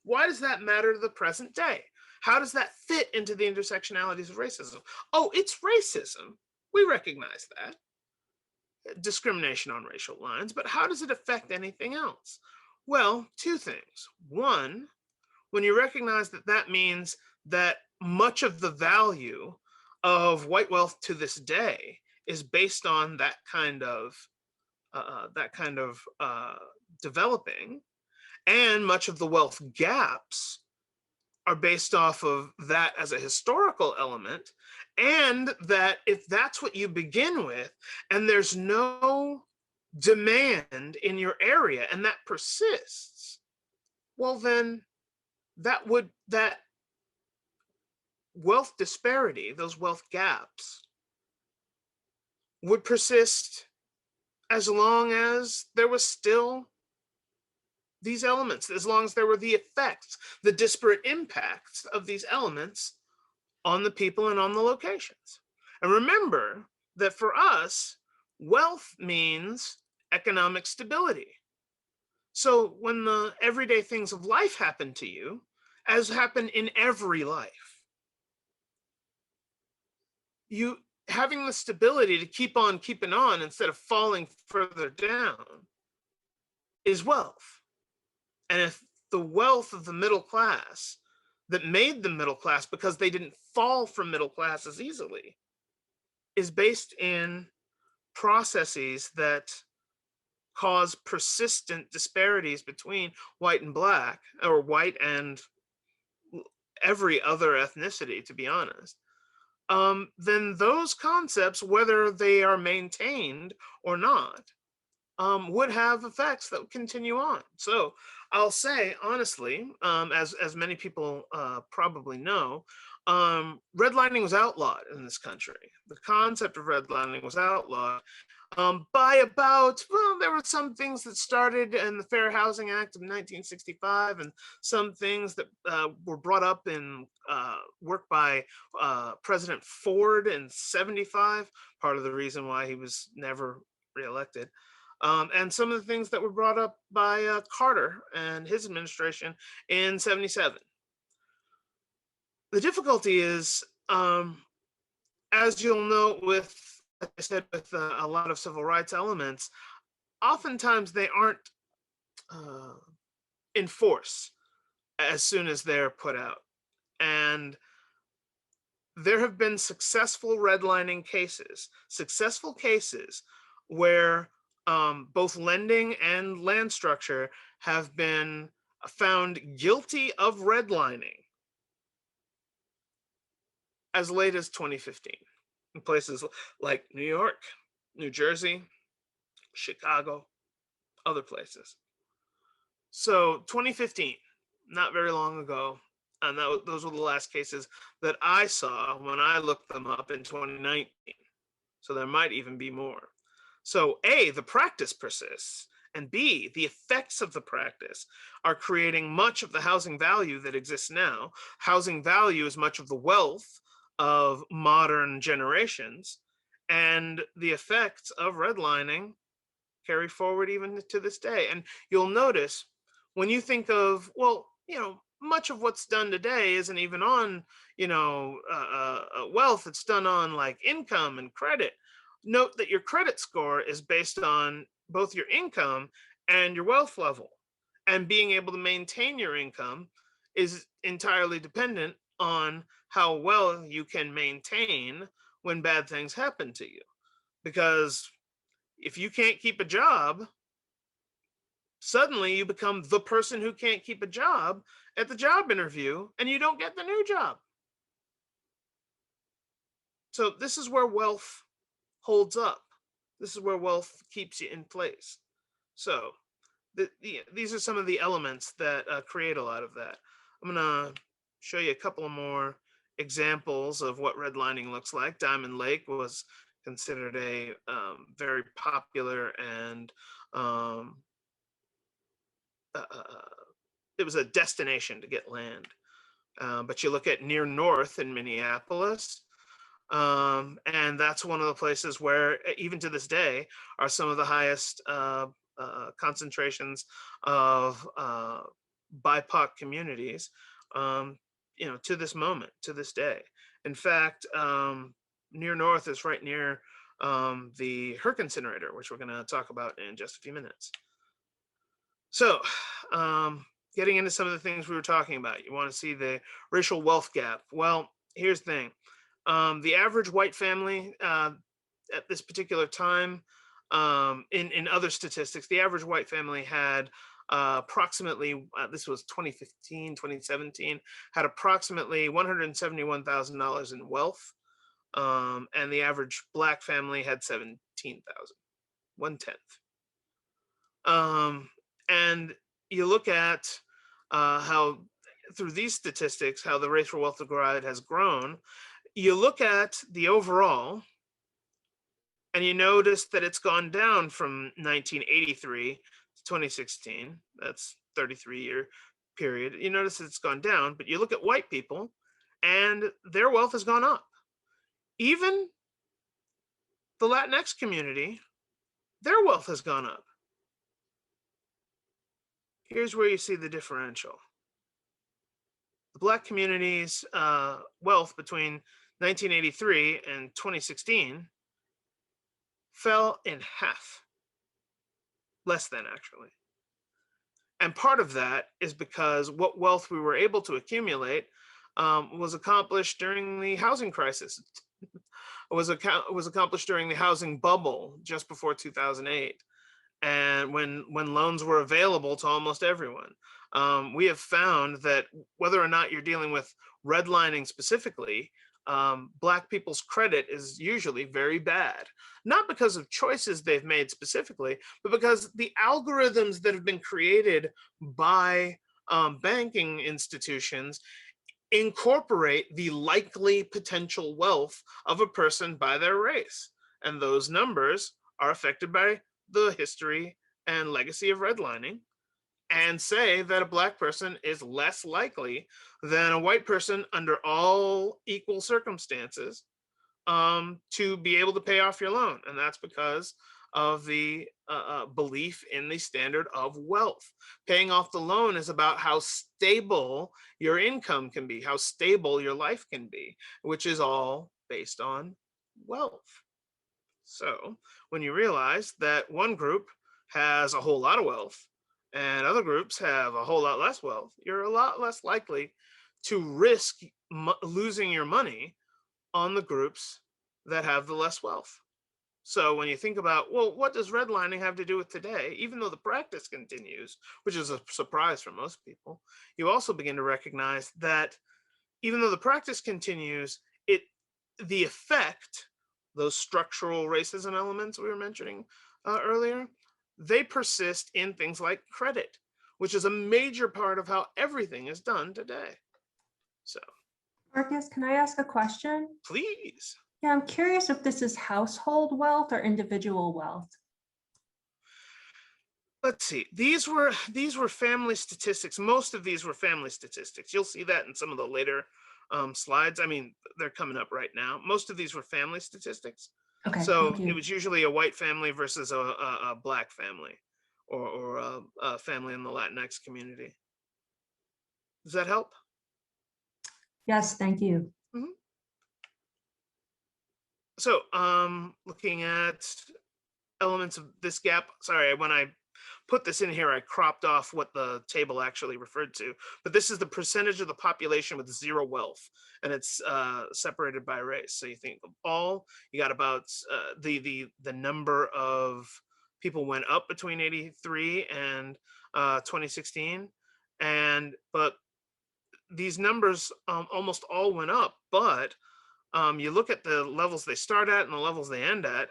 why does that matter to the present day? How does that fit into the intersectionalities of racism? Oh, it's racism. We recognize that. Discrimination on racial lines, but how does it affect anything else? Well, two things. One, when you recognize that that means that much of the value of white wealth to this day is based on that kind of developing, and much of the wealth gaps are based off of that as a historical element, and that if that's what you begin with and there's no demand in your area and that persists, well then that wealth disparity, those wealth gaps, would persist as long as there was still these elements, as long as there were the effects, the disparate impacts of these elements on the people and on the locations. And remember that for us, wealth means economic stability. So when the everyday things of life happen to you, as happen in every life, you having the stability to keep on keeping on instead of falling further down is wealth. And if the wealth of the middle class that made them middle class because they didn't fall from middle class as easily is based in processes that cause persistent disparities between white and black, or white and every other ethnicity, to be honest, then those concepts, whether they are maintained or not, would have effects that would continue on. So I'll say honestly, as many people probably know, redlining was outlawed in this country. The concept of redlining was outlawed by about, well, there were some things that started in the Fair Housing Act of 1965, and some things that were brought up in work by President Ford in 75, part of the reason why he was never reelected. And some of the things that were brought up by Carter and his administration in 77. The difficulty is, as you'll note with, like I said, with a lot of civil rights elements, oftentimes they aren't in force as soon as they're put out. And there have been successful redlining cases, where both lending and land structure have been found guilty of redlining as late as 2015 in places like New York, New Jersey, Chicago, other places. So 2015, not very long ago, and those were the last cases that I saw when I looked them up in 2019. So there might even be more. So A, the practice persists, and B, the effects of the practice are creating much of the housing value that exists now. Housing value is much of the wealth of modern generations, and the effects of redlining carry forward even to this day. And you'll notice when you think of, well, much of what's done today isn't even on, wealth. It's done on like income and credit. Note that your credit score is based on both your income and your wealth level. And being able to maintain your income is entirely dependent on how well you can maintain when bad things happen to you. Because if you can't keep a job, suddenly you become the person who can't keep a job at the job interview and you don't get the new job. So this is where wealth holds up. This is where wealth keeps you in place. So these are some of the elements that create a lot of that. I'm going to show you a couple of more examples of what redlining looks like. Diamond Lake was considered a very popular and it was a destination to get land. But you look at near north in Minneapolis, and that's one of the places where, even to this day, are some of the highest concentrations of BIPOC communities, to this moment, to this day. In fact, near north is right near the Herc incinerator, which we're going to talk about in just a few minutes. So, getting into some of the things we were talking about, you want to see the racial wealth gap. Well, here's the thing. The average white family at this particular time, in other statistics, the average white family had approximately, this was 2015, 2017, had approximately $171,000 in wealth. And the average black family had 17,000, 1/10. And you look at how through these statistics, how the racial wealth divide has grown. You look at the overall, and you notice that it's gone down from 1983 to 2016. That's 33-year period, you notice it's gone down. But you look at white people and their wealth has gone up. Even the Latinx community, their wealth has gone up. Here's where you see the differential. The Black community's wealth between 1983 and 2016 fell in half, less than actually. And part of that is because what wealth we were able to accumulate was accomplished during the housing crisis. was accomplished during the housing bubble just before 2008, and when loans were available to almost everyone. We have found that whether or not you're dealing with redlining specifically, Black people's credit is usually very bad, not because of choices they've made specifically, but because the algorithms that have been created by banking institutions incorporate the likely potential wealth of a person by their race. And those numbers are affected by the history and legacy of redlining, and say that a Black person is less likely than a white person under all equal circumstances to be able to pay off your loan. And that's because of the belief in the standard of wealth. Paying off the loan is about how stable your income can be, how stable your life can be, which is all based on wealth. So when you realize that one group has a whole lot of wealth and other groups have a whole lot less wealth, you're a lot less likely to risk losing your money on the groups that have the less wealth. So when you think about, well, what does redlining have to do with today? Even though the practice continues, which is a surprise for most people, you also begin to recognize that even though the practice continues, the effect, those structural racism elements we were mentioning earlier, they persist in things like credit, which is a major part of how everything is done today. So, Marcus, can I ask a question? please. Yeah, I'm curious if this is household wealth or individual wealth. Let's see. These were family statistics. Most of these were family statistics. You'll see that in some of the later slides. I mean, they're coming up right now. Most of these were family statistics. Okay, So thank you. it was usually a white family versus a Black family, or a family in the Latinx community. Does that help? Yes, thank you. Mm-hmm. So looking at elements of this gap, sorry, when I put this in here, I cropped off what the table actually referred to, but this is the percentage of the population with zero wealth, and it's separated by race. So you think of all, you got about the number of people went up between 83 and 2016, but these numbers almost all went up, but you look at the levels they start at and the levels they end at,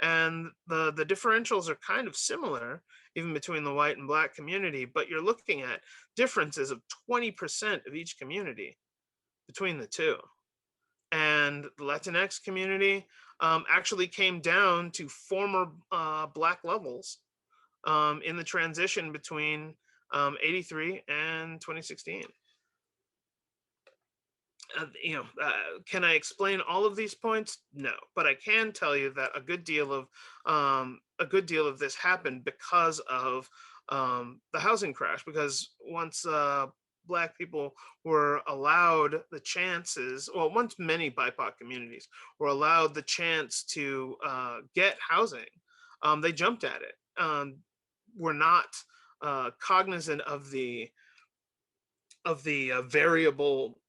and the differentials are kind of similar even between the white and Black community, but you're looking at differences of 20% of each community between the two. And the Latinx community actually came down to former Black levels in the transition between 83 and 2016. Can I explain all of these points? No, but I can tell you that a good deal of this happened because of the housing crash. Because once Black people were allowed the chances, well, once many BIPOC communities were allowed the chance to get housing, they jumped at it. We're not cognizant of the variable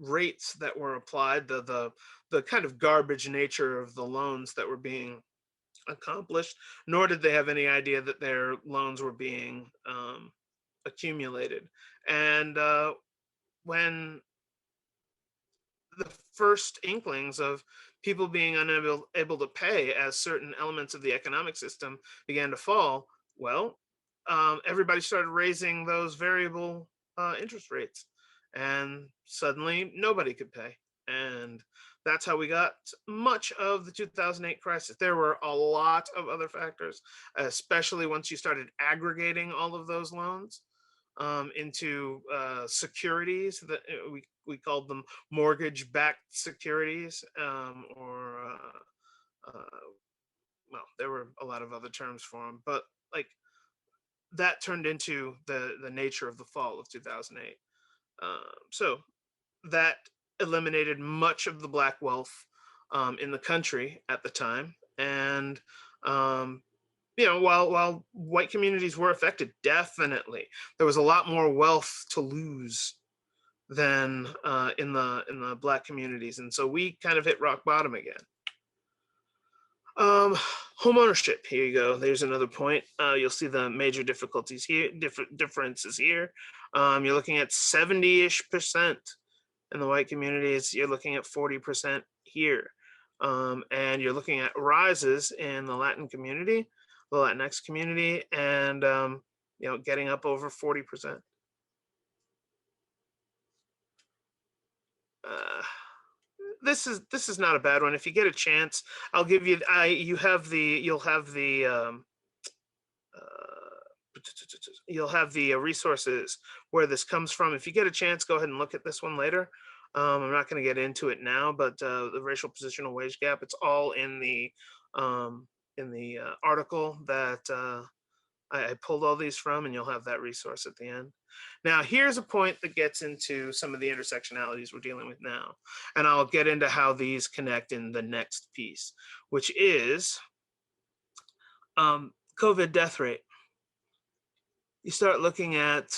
rates that were applied, the kind of garbage nature of the loans that were being accomplished, nor did they have any idea that their loans were being accumulated. And when the first inklings of people being able to pay as certain elements of the economic system began to fall, well, everybody started raising those variable interest rates, and suddenly nobody could pay. And That's how we got much of the 2008 crisis. There were a lot of other factors, especially once you started aggregating all of those loans into securities that we called them mortgage-backed securities, well, there were a lot of other terms for them, but like that turned into the nature of the fall of 2008. So that eliminated much of the Black wealth in the country at the time. And, while white communities were affected, definitely, there was a lot more wealth to lose than in the Black communities. And so we kind of hit rock bottom again. Home ownership. Here you go. There's another point. You'll see the major difficulties here, differences here. You're looking at 70-ish% in the white communities. You're looking at 40% here. And you're looking at rises in the Latin community, the Latinx community, and getting up over 40%. This is not a bad one. If you get a chance, I'll give you. You'll have the resources where this comes from. If you get a chance, go ahead and look at this one later. I'm not going to get into it now, but the racial positional wage gap. It's all in the article that I pulled all these from, and you'll have that resource at the end. Now, here's a point that gets into some of the intersectionalities we're dealing with now. And I'll get into how these connect in the next piece, which is COVID death rate. You start looking at,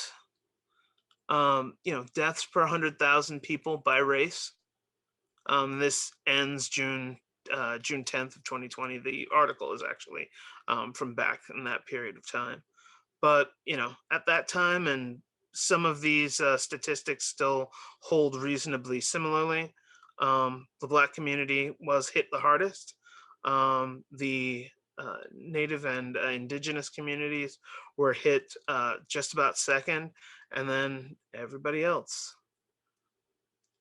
deaths per 100,000 people by race. This ends June 10th of 2020. The article is actually from back in that period of time. But, at that time, and some of these statistics still hold reasonably similarly, the Black community was hit the hardest. The Native and Indigenous communities were hit just about second, and then everybody else.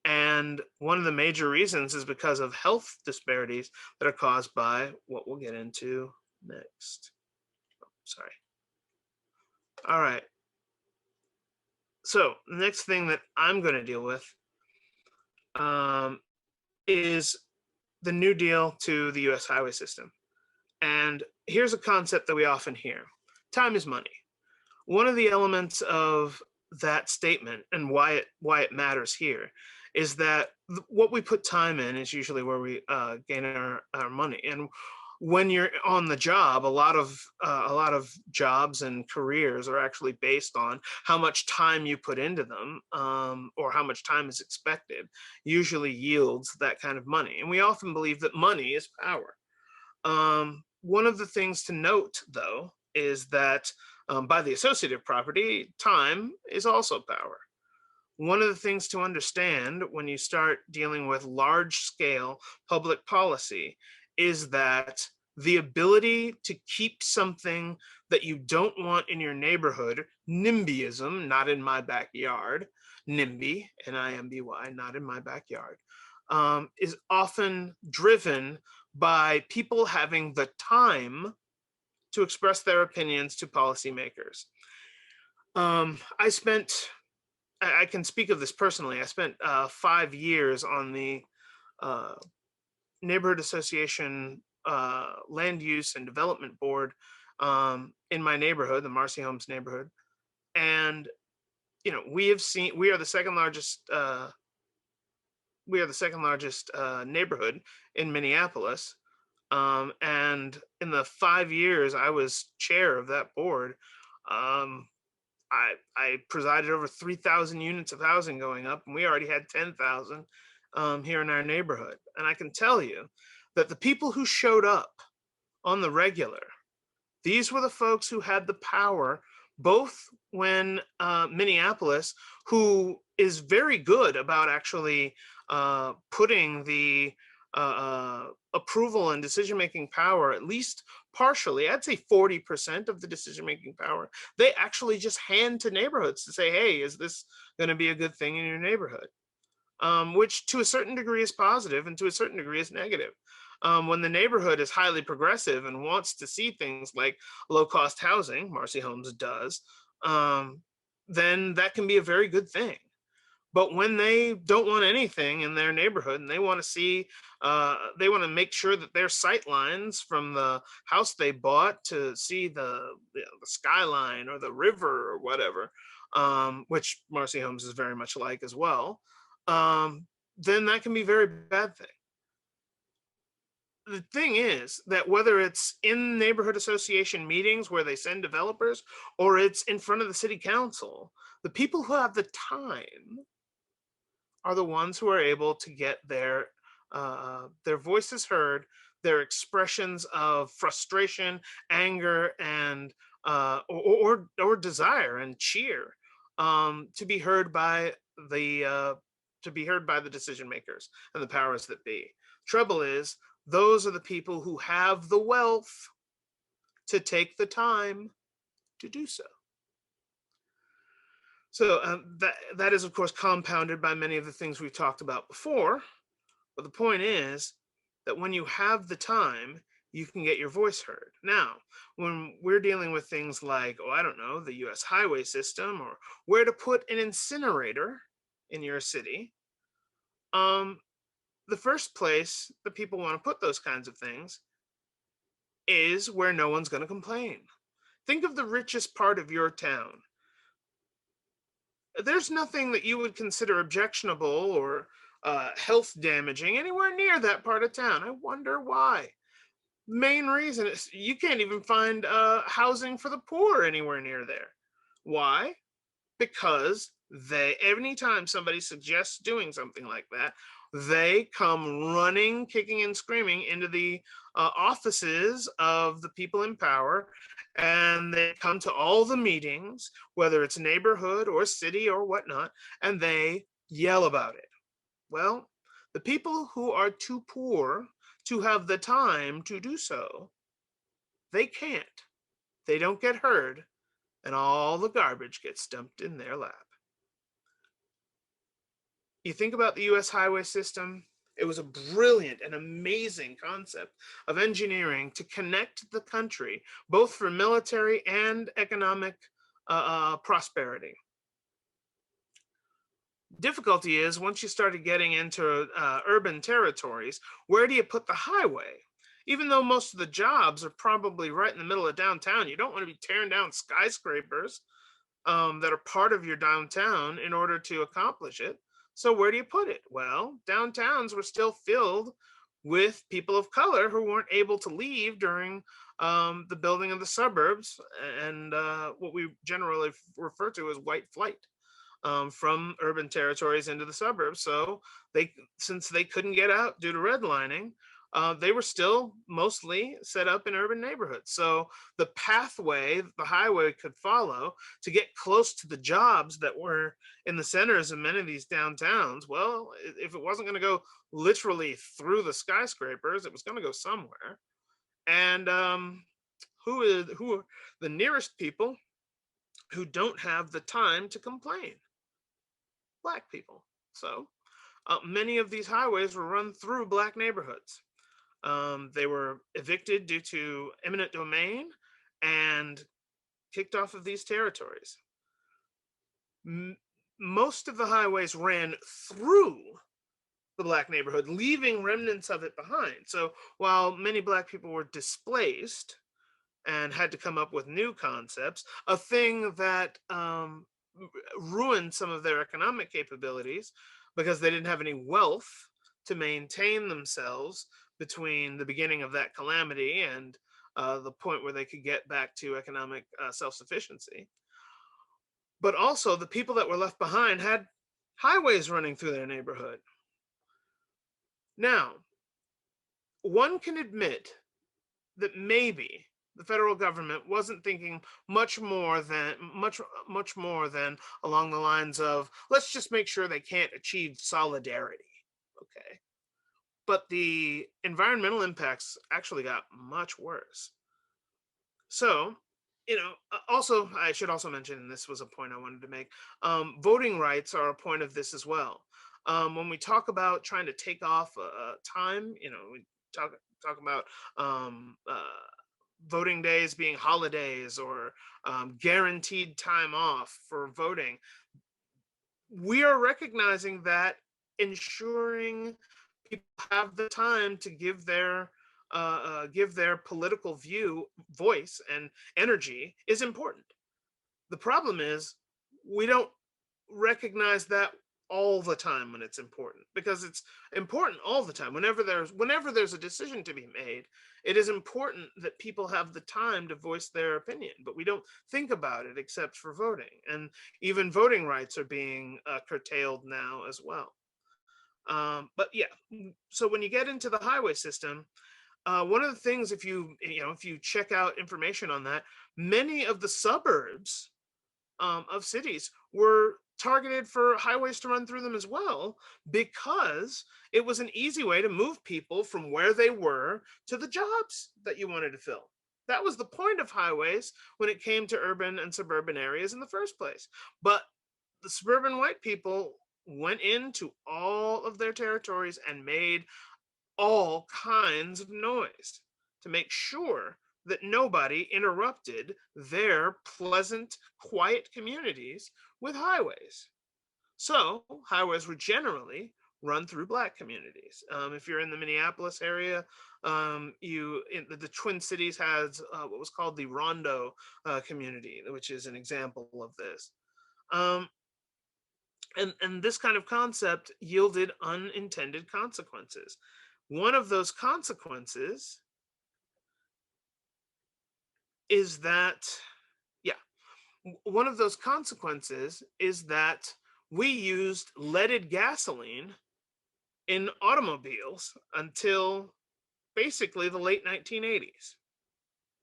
And one of the major reasons is because of health disparities that are caused by what we'll get into next. Oh, sorry. All right. So the next thing that I'm going to deal with is the New Deal to the US highway system. And here's a concept that we often hear. Time is money. One of the elements of that statement and why it matters here is that what we put time in is usually where we gain our money. And when you're on the job, a lot of jobs and careers are actually based on how much time you put into them, or how much time is expected, usually yields that kind of money. And we often believe that money is power. One of the things to note, though, is that by the associative property, time is also power. One of the things to understand when you start dealing with large-scale public policy is that the ability to keep something that you don't want in your neighborhood, NIMBYism, not in my backyard, NIMBY, N-I-M-B-Y, not in my backyard, is often driven by people having the time to express their opinions to policymakers. I can speak of this personally. I spent 5 years on the neighborhood association land use and development board in my neighborhood, the Marcy Homes neighborhood. And, we are the second largest neighborhood in Minneapolis. And in the 5 years I was chair of that board, I presided over 3,000 units of housing going up, and we already had 10,000 here in our neighborhood. And I can tell you that the people who showed up on the regular, these were the folks who had the power, both when Minneapolis, who is very good about actually putting the approval and decision-making power, at least partially, I'd say 40% of the decision-making power, they actually just hand to neighborhoods to say, hey, is this going to be a good thing in your neighborhood? which to a certain degree is positive and to a certain degree is negative. When the neighborhood is highly progressive and wants to see things like low-cost housing, Marcy Holmes does, then that can be a very good thing. But when they don't want anything in their neighborhood and they want to see, they want to make sure that their sight lines from the house they bought to see the skyline or the river or whatever, which Marcy Holmes is very much like as well, then that can be a very bad thing. The thing is that whether it's in neighborhood association meetings where they send developers or it's in front of the city council, the people who have the time are the ones who are able to get their voices heard, their expressions of frustration, anger, and or desire and cheer, to be heard by the decision makers and the powers that be. Trouble is, those are the people who have the wealth to take the time to do so. So that is, of course, compounded by many of the things we've talked about before. But the point is that when you have the time, you can get your voice heard. Now, when we're dealing with things like, oh, I don't know, the US highway system or where to put an incinerator in your city, the first place that people want to put those kinds of things is where no one's going to complain. Think of the richest part of your town. There's nothing that you would consider objectionable or health damaging anywhere near that part of town. I wonder why. Main reason is you can't even find housing for the poor anywhere near there. Why? Because anytime somebody suggests doing something like that, they come running, kicking and screaming into the offices of the people in power, and they come to all the meetings, whether it's neighborhood or city or whatnot, and they yell about it. Well, the people who are too poor to have the time to do so, they can't. They don't get heard, and all the garbage gets dumped in their lap. You think about the US highway system, it was a brilliant and amazing concept of engineering to connect the country, both for military and economic prosperity. Difficulty is once you started getting into urban territories, where do you put the highway? Even though most of the jobs are probably right in the middle of downtown, you don't want to be tearing down skyscrapers that are part of your downtown in order to accomplish it. So where do you put it? Well, downtowns were still filled with people of color who weren't able to leave during the building of the suburbs and what we generally refer to as white flight from urban territories into the suburbs. So since they couldn't get out due to redlining, they were still mostly set up in urban neighborhoods. So the pathway the highway could follow to get close to the jobs that were in the centers of many of these downtowns, well, if it wasn't going to go literally through the skyscrapers, it was going to go somewhere. And who are the nearest people who don't have the time to complain? Black people. So many of these highways were run through Black neighborhoods. They were evicted due to eminent domain and kicked off of these territories. Most of the highways ran through the Black neighborhood, leaving remnants of it behind. So while many Black people were displaced and had to come up with new concepts, a thing that ruined some of their economic capabilities because they didn't have any wealth to maintain themselves between the beginning of that calamity and the point where they could get back to economic self-sufficiency. But also the people that were left behind had highways running through their neighborhood. Now, one can admit that maybe the federal government wasn't thinking much more than along the lines of, let's just make sure they can't achieve solidarity. Okay. But the environmental impacts actually got much worse. So, also, I should also mention, and this was a point I wanted to make, voting rights are a point of this as well. When we talk about trying to take off time, we talk about voting days being holidays or guaranteed time off for voting. We are recognizing that ensuring people have the time to give their political view voice and energy is important. The problem is we don't recognize that all the time when it's important, because it's important all the time. Whenever there's a decision to be made, it is important that people have the time to voice their opinion, but we don't think about it except for voting, and even voting rights are being curtailed now as well. But yeah, so when you get into the highway system, one of the things, if you check out information on that, many of the suburbs of cities were targeted for highways to run through them as well, because it was an easy way to move people from where they were to the jobs that you wanted to fill. That was the point of highways when it came to urban and suburban areas in the first place. But the suburban white people went into all of their territories and made all kinds of noise to make sure that nobody interrupted their pleasant, quiet communities with highways. So, highways were generally run through Black communities. If you're in the Minneapolis area, the Twin Cities has what was called the Rondo community, which is an example of this. Um, and this kind of concept yielded unintended consequences. One of those consequences is that, yeah, one of those consequences is that we used leaded gasoline in automobiles until basically the late 1980s.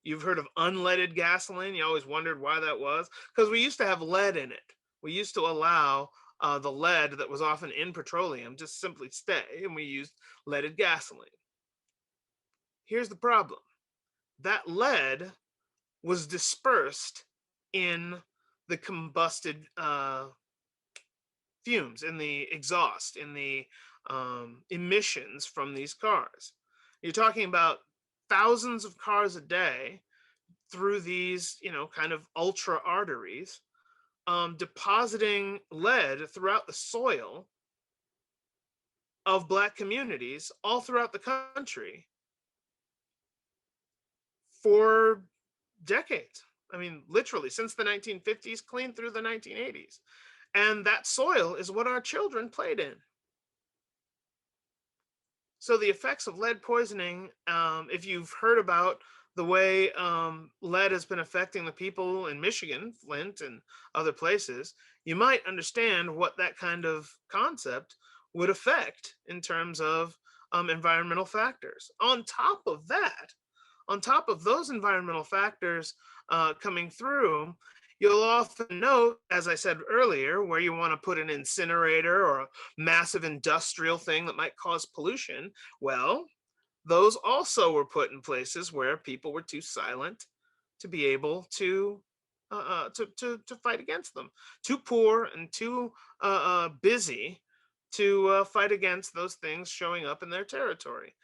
You've heard of unleaded gasoline. You always wondered why that was, because we used to have lead in it. We used to allow the lead that was often in petroleum just simply stay, and we used leaded gasoline. Here's the problem. That lead was dispersed in the combusted fumes, in the exhaust, in the emissions from these cars. You're talking about thousands of cars a day through these, kind of ultra arteries, depositing lead throughout the soil of Black communities all throughout the country for decades. I mean, literally since the 1950s, clean through the 1980s. And that soil is what our children played in. So the effects of lead poisoning, if you've heard about the way lead has been affecting the people in Michigan, Flint, and other places, you might understand what that kind of concept would affect in terms of environmental factors. On top of those environmental factors coming through, you'll often note, as I said earlier, where you want to put an incinerator or a massive industrial thing that might cause pollution. Well, those also were put in places where people were too silent to be able to fight against them, too poor and too busy to fight against those things showing up in their territory.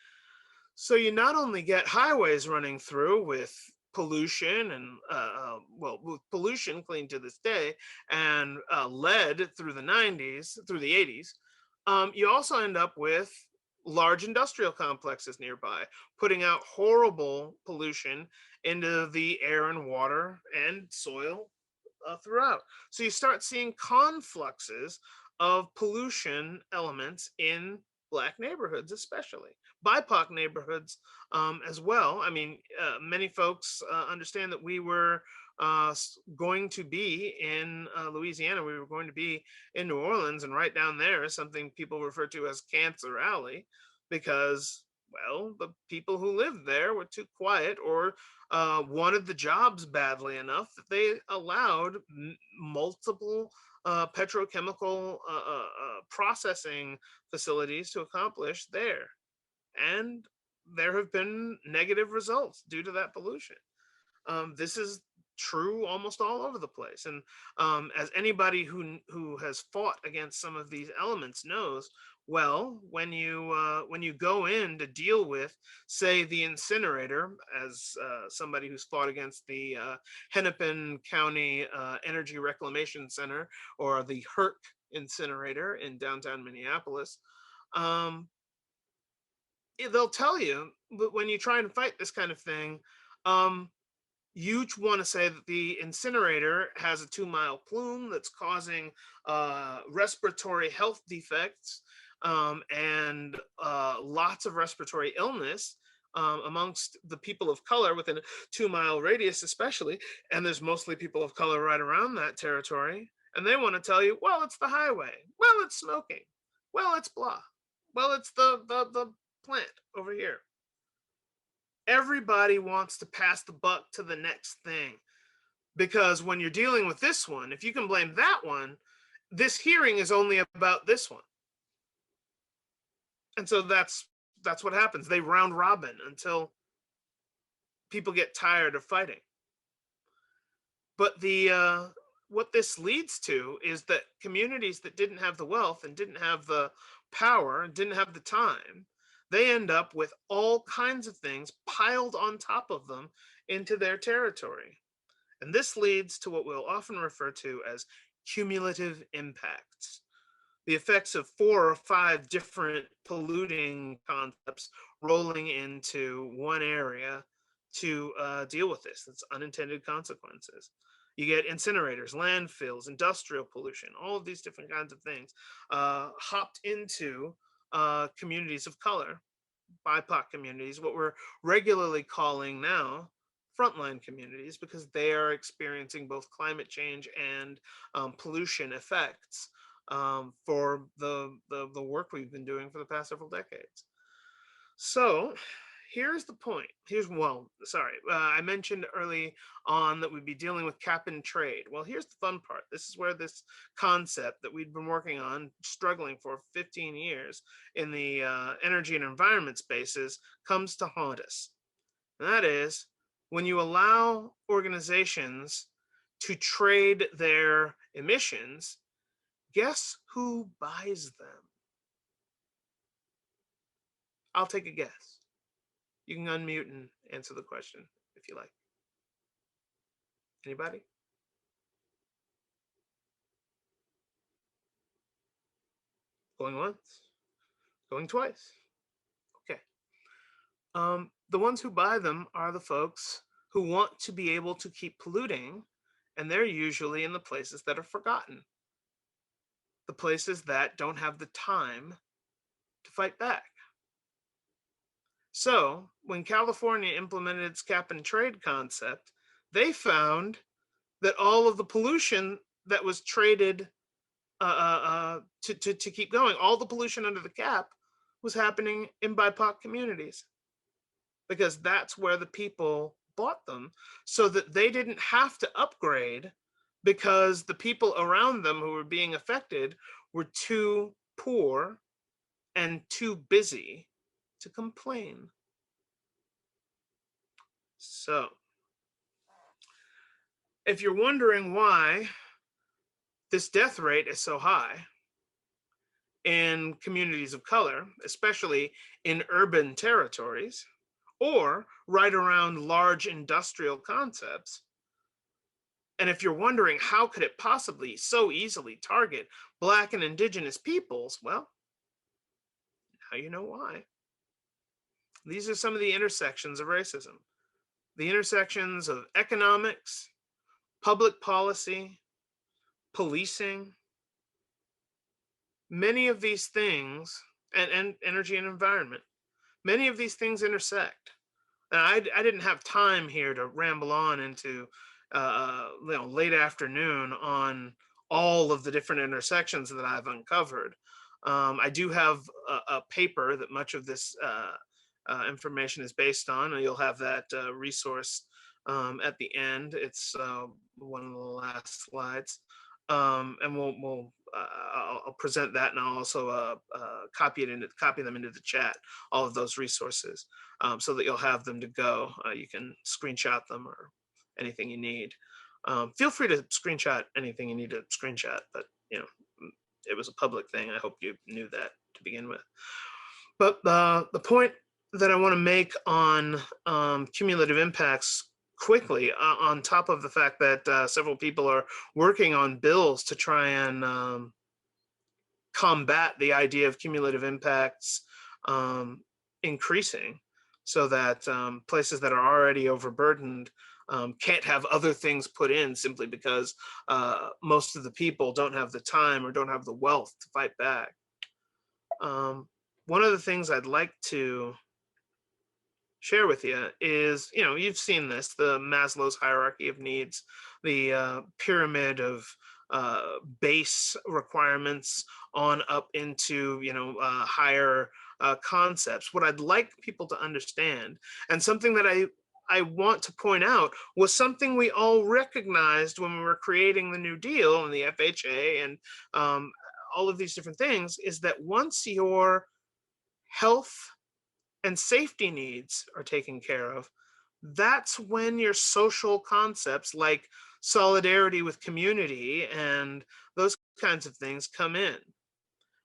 So you not only get highways running through with pollution and with pollution clean to this day, and lead through the 90s, through the 80s, you also end up with large industrial complexes nearby, putting out horrible pollution into the air and water and soil throughout. So you start seeing confluxes of pollution elements in Black neighborhoods, especially BIPOC neighborhoods as well. I mean, many folks understand that we were going to be in Louisiana. We were going to be in New Orleans, and right down there is something people refer to as Cancer Alley, because, well, the people who lived there were too quiet or wanted the jobs badly enough that they allowed multiple petrochemical processing facilities to accomplish there. And there have been negative results due to that pollution. This is true almost all over the place. And as anybody who has fought against some of these elements knows, well, when you go in to deal with, say, the incinerator, as somebody who's fought against the Hennepin County Energy Reclamation Center, or the HERC incinerator in downtown Minneapolis, they'll tell you, but when you try and fight this kind of thing, you want to say that the incinerator has a 2-mile plume that's causing respiratory health defects, and lots of respiratory illness amongst the people of color within a 2-mile radius, especially. And there's mostly people of color right around that territory. And they want to tell you, well, it's the highway. Well, it's smoking. Well, it's blah. Well, it's the plant over here. Everybody wants to pass the buck to the next thing, because when you're dealing with this one, if you can blame that one, this hearing is only about this one. And so that's what happens. They round robin until people get tired of fighting. But the what this leads to is that communities that didn't have the wealth and didn't have the power and didn't have the time, they end up with all kinds of things piled on top of them into their territory. And this leads to what we'll often refer to as cumulative impacts, the effects of 4 or 5 different polluting concepts rolling into one area to deal with this. That's unintended consequences. You get incinerators, landfills, industrial pollution, all of these different kinds of things hopped into communities of color, BIPOC communities, what we're regularly calling now frontline communities, because they are experiencing both climate change and pollution effects for the work we've been doing for the past several decades. So here's the point. I mentioned early on that we'd be dealing with cap and trade. Well, here's the fun part. This is where this concept that we'd been working on, struggling for 15 years in the energy and environment spaces, comes to haunt us. And that is when you allow organizations to trade their emissions, guess who buys them? I'll take a guess. You can unmute and answer the question if you like. Anybody? Going once? Going twice? Okay. The ones who buy them are the folks who want to be able to keep polluting, and they're usually in the places that are forgotten, the places that don't have the time to fight back. So when California implemented its cap and trade concept, they found that all of the pollution that was traded to keep going, all the pollution under the cap was happening in BIPOC communities, because that's where the people bought them, so that they didn't have to upgrade because the people around them who were being affected were too poor and too busy to complain. So, if you're wondering why this death rate is so high in communities of color, especially in urban territories, or right around large industrial concepts, and if you're wondering how could it possibly so easily target Black and Indigenous peoples, well, now you know why. These are some of the intersections of racism. The intersections of economics, public policy, policing. Many of these things, and energy and environment, many of these things intersect. And I didn't have time here to ramble on into late afternoon on all of the different intersections that I've uncovered. I do have a paper that much of this information is based on, and you'll have that resource at the end. It's one of the last slides, and I'll present that, and I'll also copy them into the chat, all of those resources, so that you'll have them to go. You can screenshot them or anything you need. Feel free to screenshot anything you need to screenshot, but it was a public thing. I hope you knew that to begin with. But the point that I want to make on cumulative impacts quickly, on top of the fact that several people are working on bills to try and combat the idea of cumulative impacts increasing, so that places that are already overburdened can't have other things put in simply because most of the people don't have the time or don't have the wealth to fight back. One of the things I'd like to share with you is, you've seen this, the Maslow's hierarchy of needs, the pyramid of base requirements on up into, higher concepts. What I'd like people to understand, and something that I want to point out, was something we all recognized when we were creating the New Deal and the FHA and all of these different things, is that once your health and safety needs are taken care of, that's when your social concepts like solidarity with community and those kinds of things come in.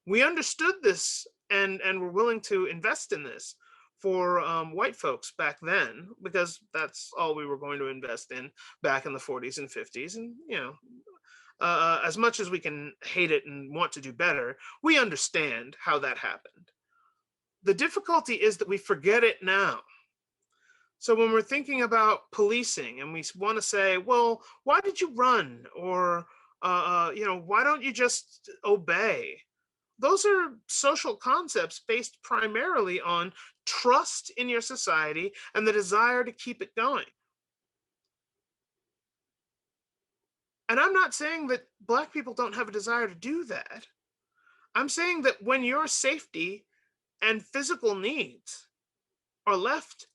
We understood this and were willing to invest in this for white folks back then, because that's all we were going to invest in back in the 40s and 50s. And, as much as we can hate it and want to do better, we understand how that happened. The difficulty is that we forget it now. So when we're thinking about policing and we want to say, well, why did you run? Or, why don't you just obey? Those are social concepts based primarily on trust in your society and the desire to keep it going. And I'm not saying that Black people don't have a desire to do that. I'm saying that when your safety and physical needs are left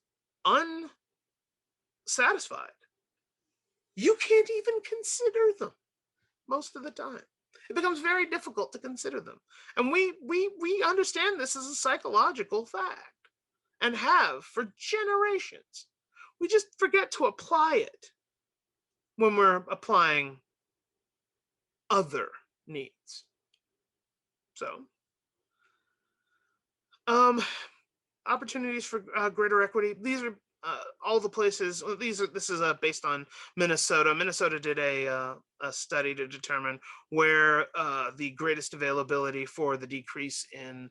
unsatisfied, you can't even consider them most of the time. It becomes very difficult to consider them. And we understand this as a psychological fact and have for generations. We just forget to apply it when we're applying other needs. So, opportunities for greater equity. These are all the places. This is based on Minnesota. Minnesota did a study to determine where the greatest availability for the decrease in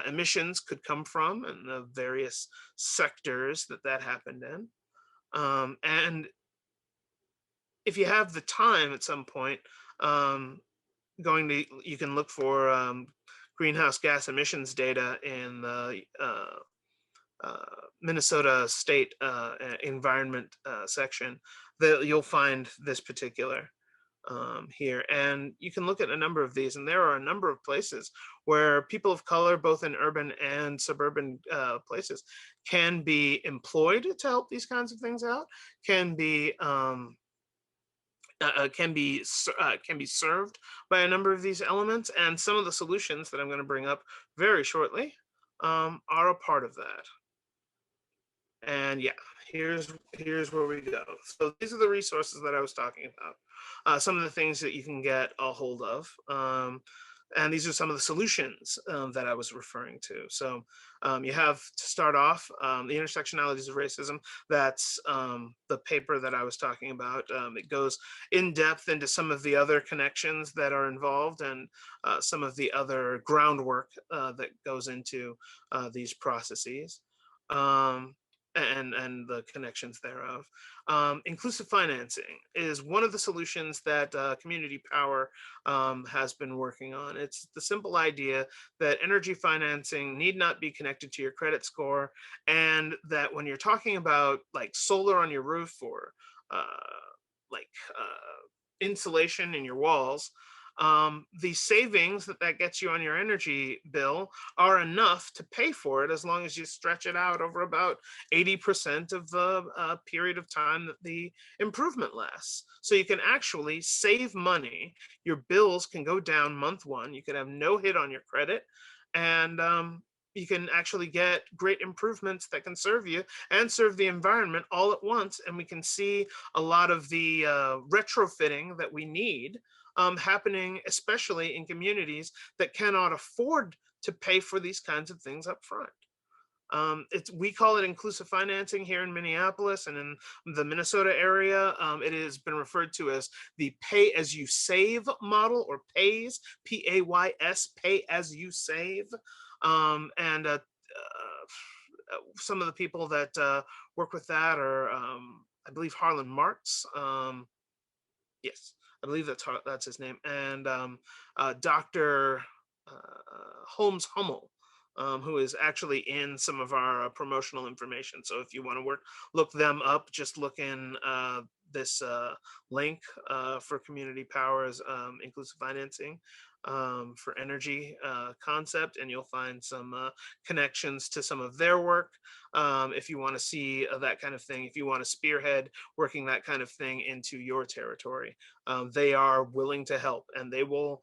emissions could come from, and the various sectors that happened in. And if you have the time at some point, you can look for greenhouse gas emissions data in the Minnesota State Environment section. That you'll find this particular here, and you can look at a number of these, and there are a number of places where people of color, both in urban and suburban places, can be employed to help these kinds of things out, can be served by a number of these elements, and some of the solutions that I'm going to bring up very shortly are a part of that. And yeah, here's where we go. So these are the resources that I was talking about. Some of the things that you can get a hold of. And these are some of the solutions that I was referring to. So you have, to start off, the intersectionalities of racism. That's the paper that I was talking about. It goes in depth into some of the other connections that are involved and some of the other groundwork that goes into these processes. And the connections thereof. Inclusive financing is one of the solutions that Community Power has been working on. It's the simple idea that energy financing need not be connected to your credit score, and that when you're talking about like solar on your roof or insulation in your walls, the savings that gets you on your energy bill are enough to pay for it, as long as you stretch it out over about 80% of the period of time that the improvement lasts. So you can actually save money. Your bills can go down month one. You can have no hit on your credit, and you can actually get great improvements that can serve you and serve the environment all at once. And we can see a lot of the retrofitting that we need happening, especially in communities that cannot afford to pay for these kinds of things up front. We call it inclusive financing here in Minneapolis and in the Minnesota area. It has been referred to as the pay as you save model, or PAYS, PAYS, pay as you save. And some of the people that work with that are, I believe, Harlan Marks. Yes, I believe that's his name, and Dr. Holmes Hummel, who is actually in some of our promotional information. So if you want to look them up, just look in this link for Community Powers inclusive financing for energy concept, and you'll find some connections to some of their work. If you want to see that kind of thing, if you want to spearhead working that kind of thing into your territory, they are willing to help, and they will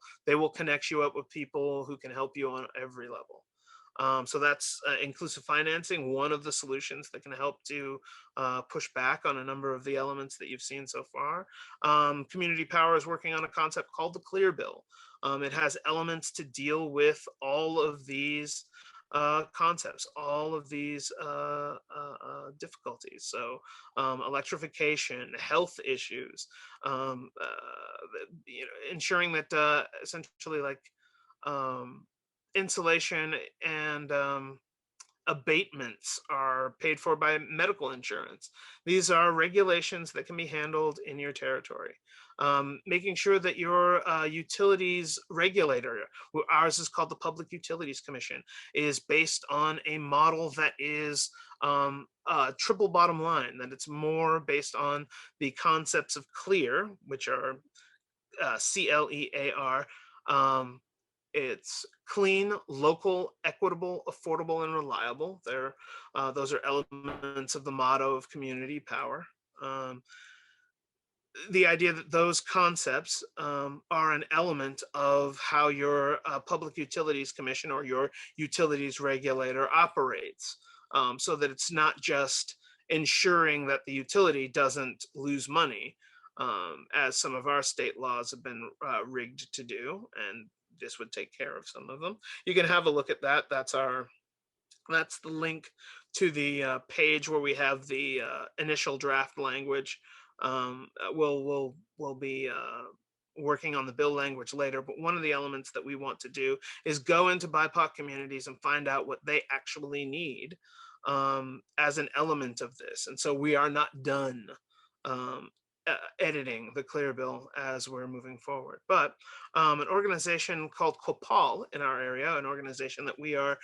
connect you up with people who can help you on every level. So that's inclusive financing, one of the solutions that can help to push back on a number of the elements that you've seen so far. Community Power is working on a concept called the Clear Bill. It has elements to deal with all of these concepts, all of these difficulties. So electrification, health issues, ensuring that essentially like insulation and abatements are paid for by medical insurance. These are regulations that can be handled in your territory. Making sure that your utilities regulator, ours is called the Public Utilities Commission, is based on a model that is triple bottom line, that it's more based on the concepts of CLEAR, which are CLEAR. It's clean, local, equitable, affordable, and reliable. Those are elements of the motto of Community Power. The idea that those concepts are an element of how your Public Utilities Commission or your utilities regulator operates, so that it's not just ensuring that the utility doesn't lose money, as some of our state laws have been rigged to do, and this would take care of some of them. You can have a look at that. That's the link to the page where we have the initial draft language. We'll be working on the bill language later, but one of the elements that we want to do is go into BIPOC communities and find out what they actually need as an element of this. And so we are not done editing the Clear Bill as we're moving forward. But an organization called COPAL in our area, an organization that we are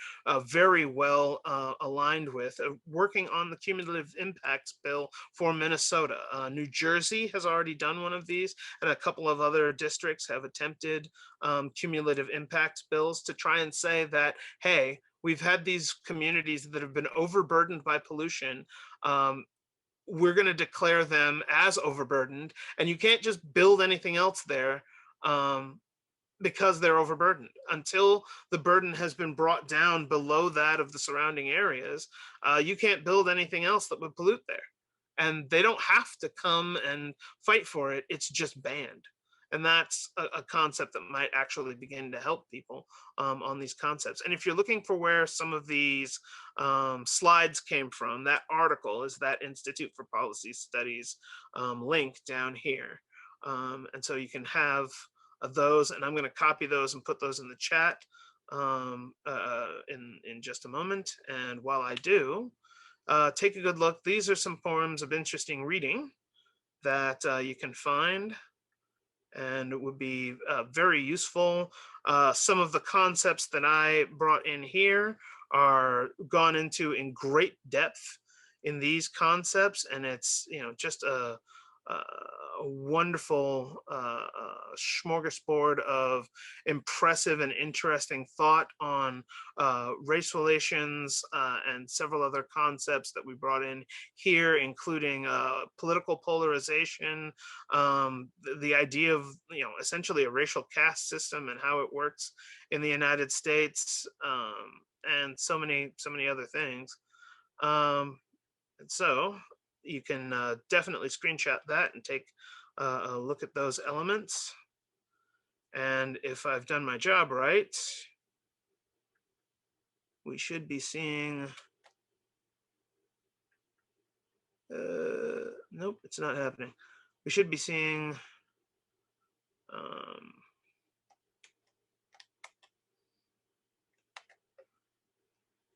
very well aligned with, working on the Cumulative Impacts bill for Minnesota. New Jersey has already done one of these, and a couple of other districts have attempted cumulative impacts bills to try and say that, hey, we've had these communities that have been overburdened by pollution. We're going to declare them as overburdened, and you can't just build anything else there because they're overburdened. Until the burden has been brought down below that of the surrounding areas, you can't build anything else that would pollute there. And they don't have to come and fight for it. It's just banned. And that's a concept that might actually begin to help people on these concepts. And if you're looking for where some of these slides came from, that article is that Institute for Policy Studies link down here. And so you can have those, and I'm going to copy those and put those in the chat in just a moment. And while I do, take a good look. These are some forms of interesting reading that you can find, and it would be very useful. Some of the concepts that I brought in here are gone into in great depth in these concepts, and it's just a a wonderful smorgasbord of impressive and interesting thought on race relations and several other concepts that we brought in here, including political polarization, the idea of, essentially a racial caste system and how it works in the United States, and so many other things. And so you can definitely screenshot that and take a look at those elements. And if I've done my job right, we should be seeing, nope, it's not happening. We should be seeing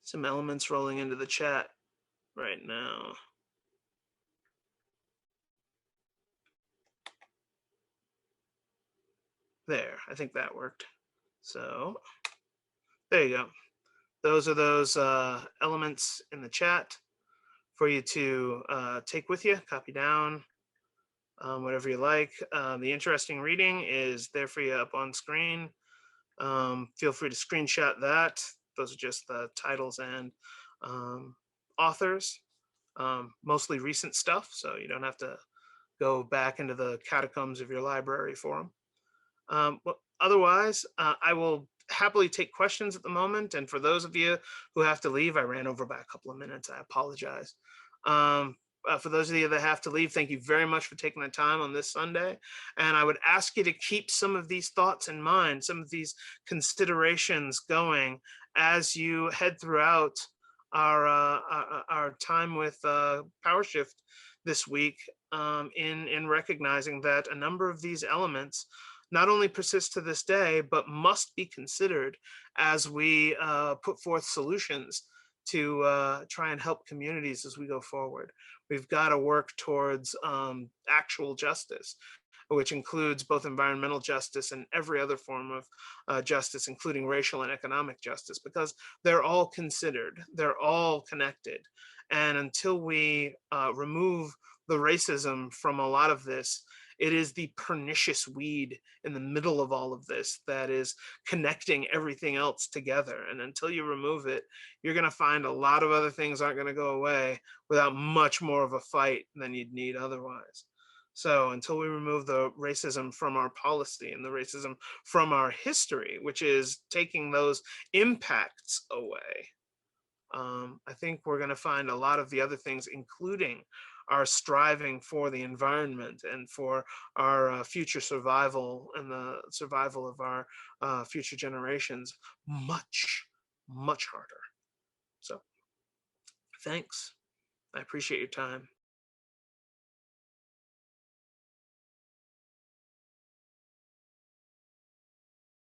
some elements rolling into the chat right now. There, I think that worked. So there you go. Those are those elements in the chat for you to take with you, copy down, whatever you like. The interesting reading is there for you up on screen. Feel free to screenshot that. Those are just the titles and authors, mostly recent stuff, so you don't have to go back into the catacombs of your library for them. But otherwise, I will happily take questions at the moment. And for those of you who have to leave, I ran over by a couple of minutes. I apologize. For those of you that have to leave, thank you very much for taking the time on this Sunday. And I would ask you to keep some of these thoughts in mind, some of these considerations going as you head throughout our time with Power Shift this week, in recognizing that a number of these elements not only persist to this day, but must be considered as we put forth solutions to try and help communities as we go forward. We've got to work towards actual justice, which includes both environmental justice and every other form of justice, including racial and economic justice, because they're all considered, they're all connected. And until we remove the racism from a lot of this, it is the pernicious weed in the middle of all of this that is connecting everything else together. And until you remove it, you're going to find a lot of other things aren't going to go away without much more of a fight than you'd need otherwise. So until we remove the racism from our policy and the racism from our history, which is taking those impacts away, I think we're going to find a lot of the other things, including our striving for the environment and for our future survival and the survival of our future generations, much harder. So thanks. I appreciate your time.